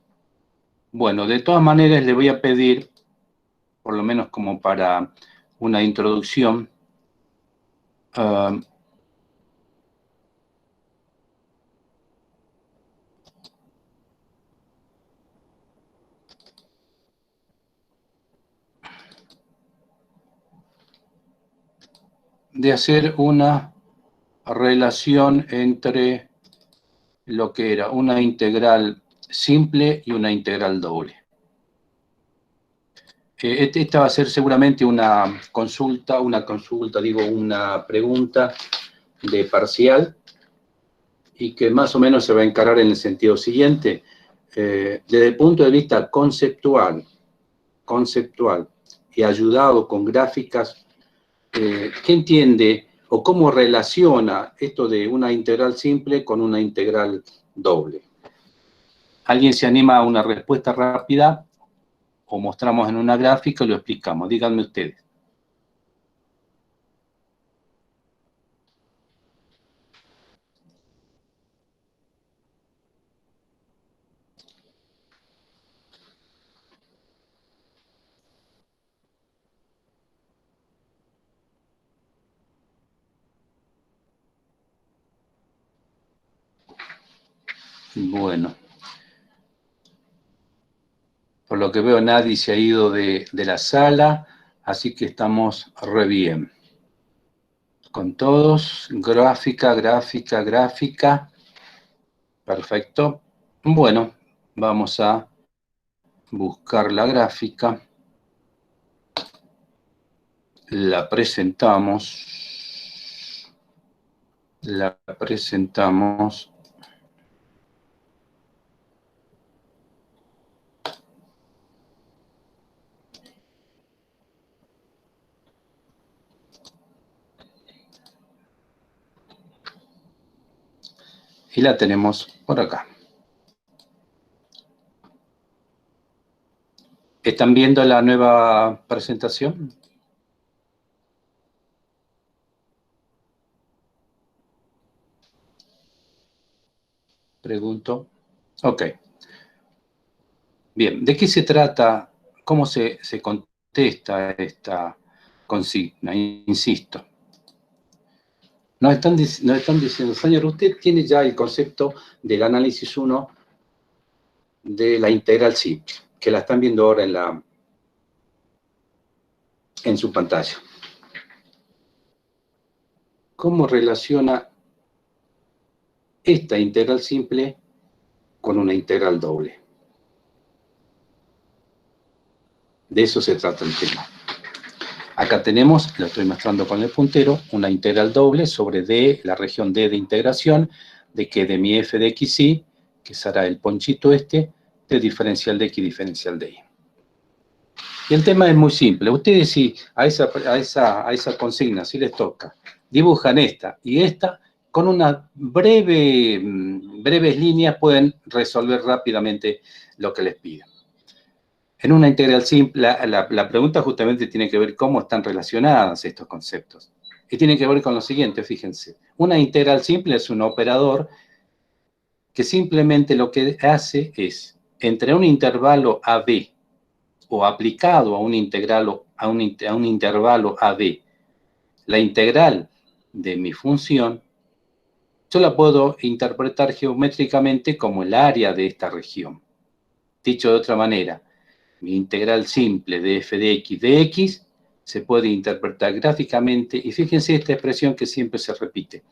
Bueno, de todas maneras le voy a pedir, por lo menos como para una introducción, de hacer una relación entre lo que era una integral simple y una integral doble. Esta va a ser seguramente una pregunta de parcial y que más o menos se va a encarar en el sentido siguiente. Desde el punto de vista conceptual y ayudado con gráficas, ¿qué entiende o cómo relaciona esto de una integral simple con una integral doble? ¿Alguien se anima a una respuesta rápida? O mostramos en una gráfica y lo explicamos. Díganme ustedes. Bueno. Por lo que veo, nadie se ha ido de la sala, así que estamos re bien. Con todos, gráfica. Perfecto. Bueno, vamos a buscar la gráfica. La presentamos. Y la tenemos por acá. ¿Están viendo la nueva presentación? Pregunto. Ok. Bien, ¿de qué se trata? ¿Cómo se contesta esta consigna? Insisto. Nos están diciendo, señor, usted tiene ya el concepto del análisis 1 de la integral simple, que la están viendo ahora en su pantalla. ¿Cómo relaciona esta integral simple con una integral doble? De eso se trata el tema. Acá tenemos, lo estoy mostrando con el puntero, una integral doble sobre D, la región D de integración, de que de mi f de xy, que será el ponchito este, de diferencial de x diferencial de y. Y el tema es muy simple. Ustedes si a esa consigna, si les toca, dibujan esta y esta, con unas breves líneas pueden resolver rápidamente lo que les piden. En una integral simple, la pregunta justamente tiene que ver cómo están relacionadas estos conceptos. Y tiene que ver con lo siguiente, fíjense. Una integral simple es un operador que simplemente lo que hace es, entre un intervalo AB o aplicado a un intervalo AB, la integral de mi función, yo la puedo interpretar geométricamente como el área de esta región. Dicho de otra manera, mi integral simple de f de x se puede interpretar gráficamente, y fíjense esta expresión que siempre se repite.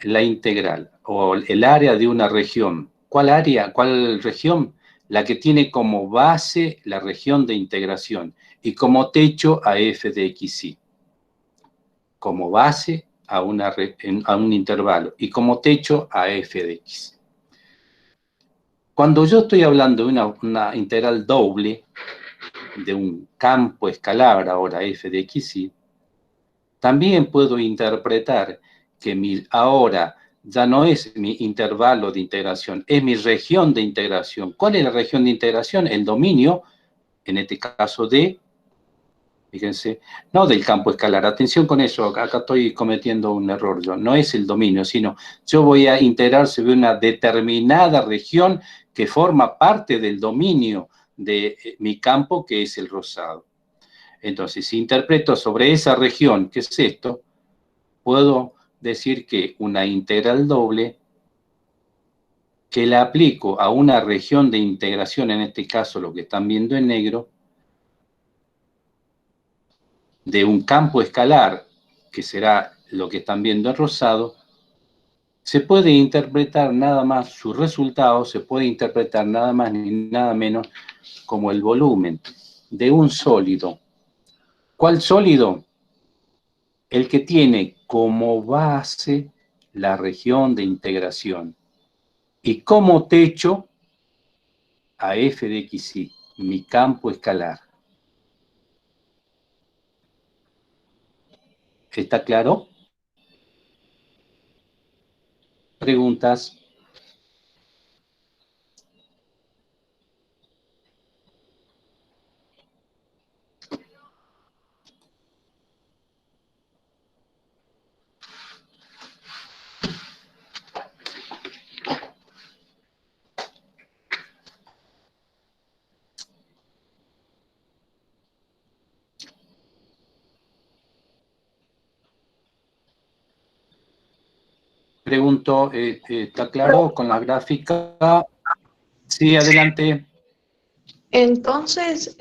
La integral, o el área de una región. ¿Cuál área? ¿Cuál región? La que tiene como base la región de integración y como techo a f de xy. Como base a un intervalo y como techo a f de x. Cuando yo estoy hablando de una integral doble, de un campo escalar, ahora f de xy, también puedo interpretar que ahora ya no es mi intervalo de integración, es mi región de integración. ¿Cuál es la región de integración? El dominio, en este caso fíjense, no del campo escalar. Atención con eso, acá estoy cometiendo un error yo. No es el dominio, sino yo voy a integrar sobre una determinada región que forma parte del dominio de mi campo, que es el rosado. Entonces, si interpreto sobre esa región, que es esto, puedo decir que una integral doble que la aplico a una región de integración, en este caso lo que están viendo en negro, de un campo escalar, que será lo que están viendo en rosado, se puede interpretar nada más, su resultado se puede interpretar nada más ni nada menos como el volumen de un sólido. ¿Cuál sólido? El que tiene como base la región de integración y como techo a f de xy, mi campo escalar. ¿Está claro? ¿Preguntas? Pregunto, ¿está claro con la gráfica? Sí, adelante. Entonces,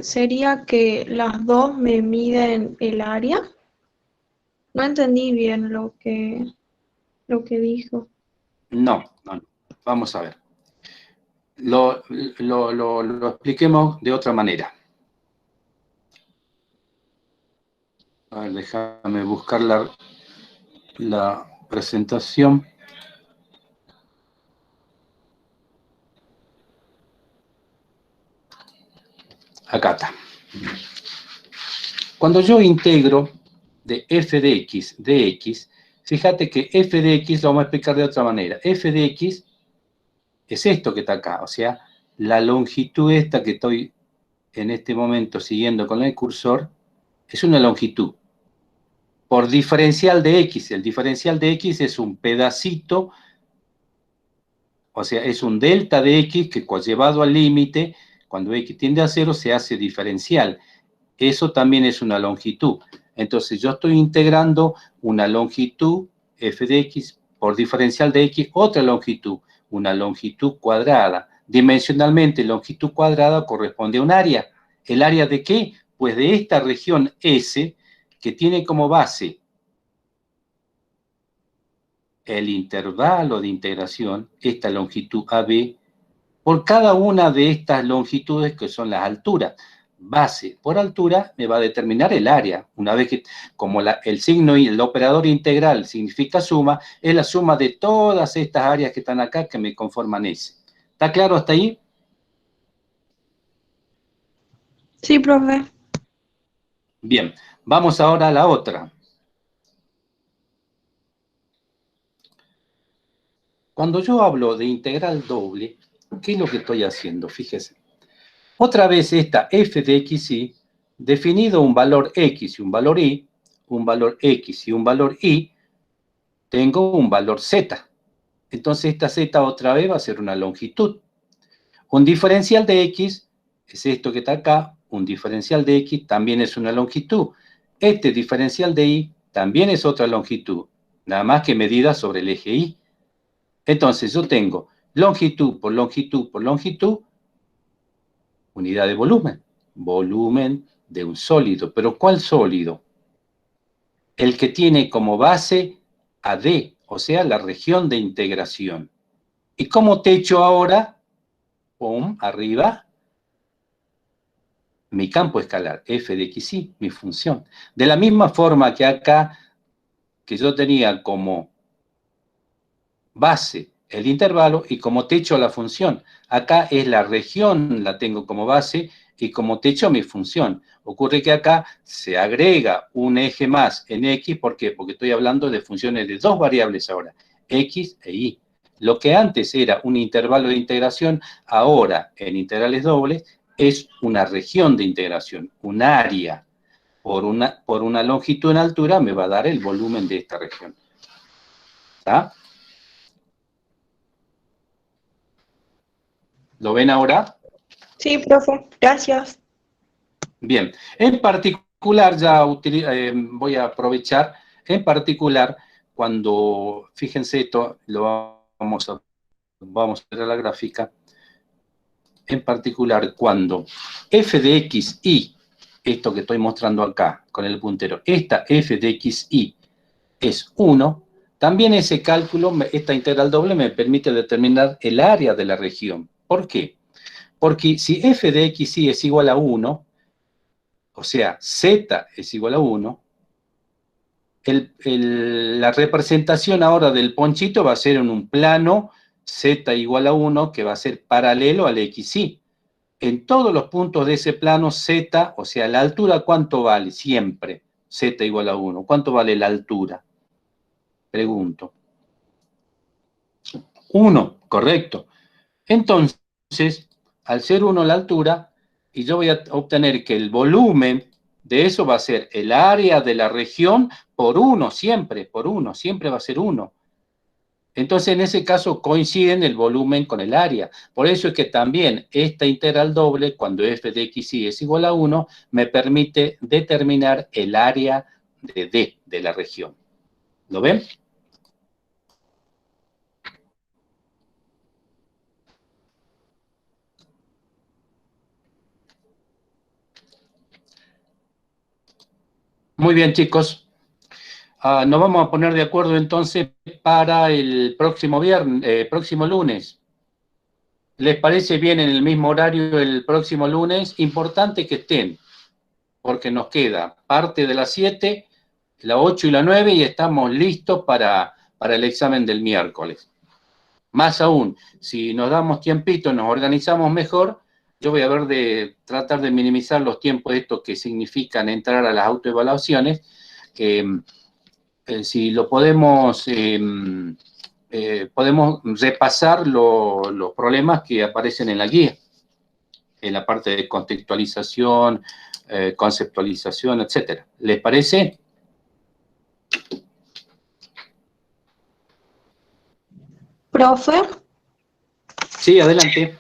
¿sería que las dos me miden el área? No entendí bien lo que dijo. No. Vamos a ver. Lo expliquemos de otra manera. A ver, déjame buscar la presentación. Acá está. Cuando yo integro de f de x dx, fíjate que f de x lo vamos a explicar de otra manera. F de x es esto que está acá, o sea, la longitud esta que estoy en este momento siguiendo con el cursor, es una longitud por diferencial de x. El diferencial de x es un pedacito, o sea, es un delta de x que llevado al límite, cuando x tiende a 0, se hace diferencial. Eso también es una longitud. Entonces, yo estoy integrando una longitud, f de x, por diferencial de x, otra longitud, una longitud cuadrada. Dimensionalmente, longitud cuadrada corresponde a un área. ¿El área de qué? Pues de esta región S, que tiene como base el intervalo de integración, esta longitud AB, por cada una de estas longitudes que son las alturas. base por altura me va a determinar el área. Una vez que, como el signo y el operador integral significa suma, es la suma de todas estas áreas que están acá que me conforman ese. ¿Está claro hasta ahí? Sí, profe. Bien, vamos ahora a la otra. Cuando yo hablo de integral doble, ¿qué es lo que estoy haciendo? Fíjese. Otra vez esta f de x, y, definido un valor x y un valor y, un valor x y un valor y, tengo un valor z. Entonces esta z otra vez va a ser una longitud. Un diferencial de x es esto que está acá, un diferencial de x también es una longitud. Este diferencial de y también es otra longitud, nada más que medida sobre el eje y. Entonces yo tengo longitud por longitud por longitud, unidad de volumen, volumen de un sólido. ¿Pero cuál sólido? El que tiene como base a D, o sea, la región de integración. ¿Y como techo ahora? Pum, arriba, mi campo escalar, f de x, y, mi función. De la misma forma que acá, que yo tenía como base el intervalo y como techo la función. Acá es la región, la tengo como base, y como techo mi función. Ocurre que acá se agrega un eje más en x, ¿por qué? Porque estoy hablando de funciones de dos variables ahora, x e y. Lo que antes era un intervalo de integración, ahora en integrales dobles es una región de integración, un área. Por una longitud en altura me va a dar el volumen de esta región. ¿Está? ¿Lo ven ahora? Sí, profe. Gracias. Bien, en particular, ya voy a aprovechar, en particular, cuando, fíjense esto, lo vamos a ver a la gráfica, en particular cuando f de x, y, esto que estoy mostrando acá con el puntero, esta f de x, y es 1, también ese cálculo, esta integral doble me permite determinar el área de la región. ¿Por qué? Porque si f de x, y es igual a 1, o sea, z es igual a 1, la representación ahora del ponchito va a ser en un plano z igual a 1, que va a ser paralelo al xy. En todos los puntos de ese plano z, o sea, la altura, ¿cuánto vale? Siempre z igual a 1. ¿Cuánto vale la altura? Pregunto. 1, correcto. Entonces, al ser 1 la altura, y yo voy a obtener que el volumen de eso va a ser el área de la región por 1, siempre, por 1, siempre va a ser 1. Entonces, en ese caso, coinciden el volumen con el área. Por eso es que también esta integral doble, cuando f de x, y es igual a 1, me permite determinar el área de D, de la región. ¿Lo ven? Muy bien, chicos. Nos vamos a poner de acuerdo entonces para el próximo próximo lunes. ¿Les parece bien en el mismo horario el próximo lunes? Importante que estén, porque nos queda parte de las 7, la 8 y la 9, y estamos listos para el examen del miércoles. Más aún, si nos damos tiempito, nos organizamos mejor, yo voy a ver de tratar de minimizar los tiempos estos que significan entrar a las autoevaluaciones. Si lo podemos repasar los problemas que aparecen en la guía, en la parte de contextualización, conceptualización, etc. ¿Les parece? Profe, Sí, adelante.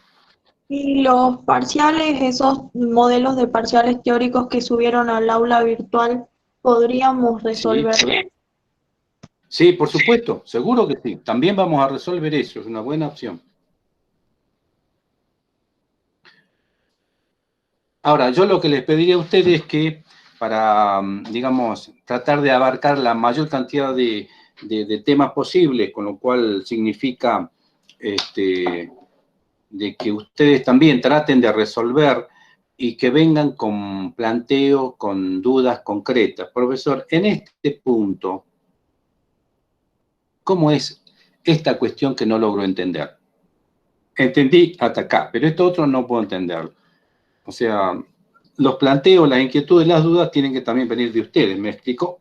y los parciales, esos modelos de parciales teóricos que subieron al aula virtual, ¿podríamos resolverlos? Sí, por supuesto, seguro que sí. También vamos a resolver eso, es una buena opción. Ahora, yo lo que les pediría a ustedes es que para, digamos, tratar de abarcar la mayor cantidad de temas posibles, con lo cual significa de que ustedes también traten de resolver y que vengan con planteos, con dudas concretas. Profesor, en este punto, ¿cómo es esta cuestión que no logro entender? Entendí hasta acá, pero esto otro no puedo entenderlo. O sea, los planteos, las inquietudes, las dudas tienen que también venir de ustedes, ¿me explico?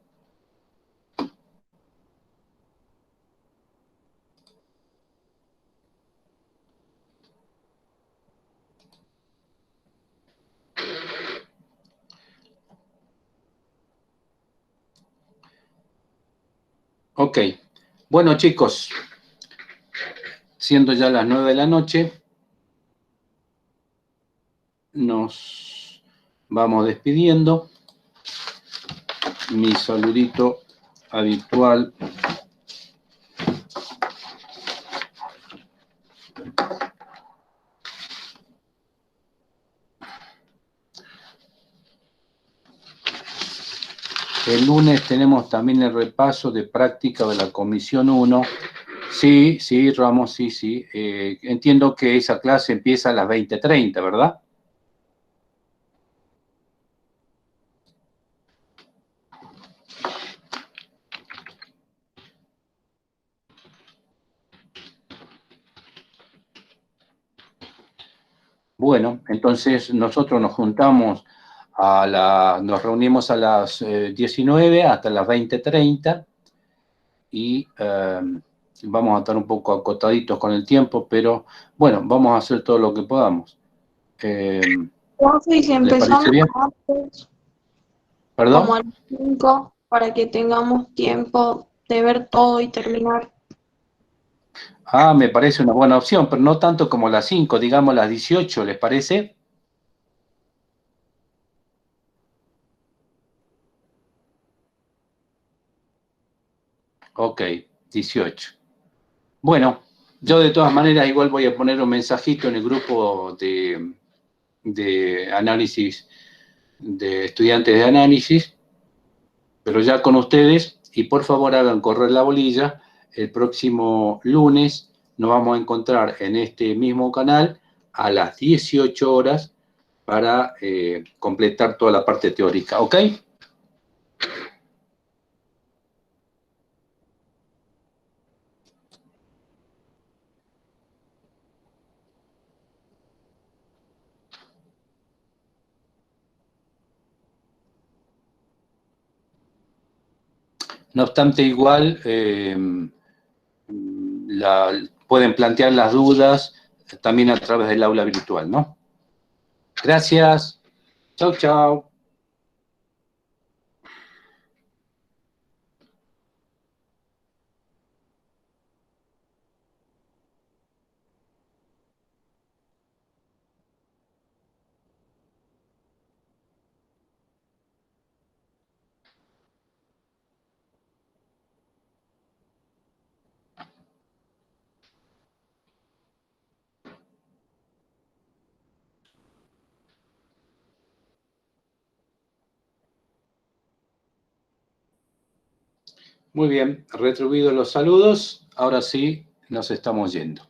Ok. Bueno, chicos, siendo ya las 9 de la noche, nos vamos despidiendo. Mi saludito habitual. El lunes tenemos también el repaso de práctica de la Comisión 1. Sí, sí, Ramos, sí, sí. Entiendo que esa clase empieza a las 20:30, ¿verdad? Bueno, entonces nosotros nos juntamos nos reunimos a las 19 hasta las 20:30 y vamos a estar un poco acotaditos con el tiempo, pero bueno, vamos a hacer todo lo que podamos. Profe, y si ¿Les empezamos parece bien? antes, ¿Perdón? como a las 5, para que tengamos tiempo de ver todo y terminar. Ah, me parece una buena opción, pero no tanto como las 5, digamos las 18, ¿les parece? Ok, 18. Bueno, yo de todas maneras igual voy a poner un mensajito en el grupo de análisis, de estudiantes de análisis, pero ya con ustedes, y por favor hagan correr la bolilla. El próximo lunes nos vamos a encontrar en este mismo canal a las 18 horas para completar toda la parte teórica, ¿ok? No obstante, igual pueden plantear las dudas también a través del aula virtual, ¿no? Gracias. Chau, chau. Muy bien, retribuidos los saludos, ahora sí nos estamos yendo.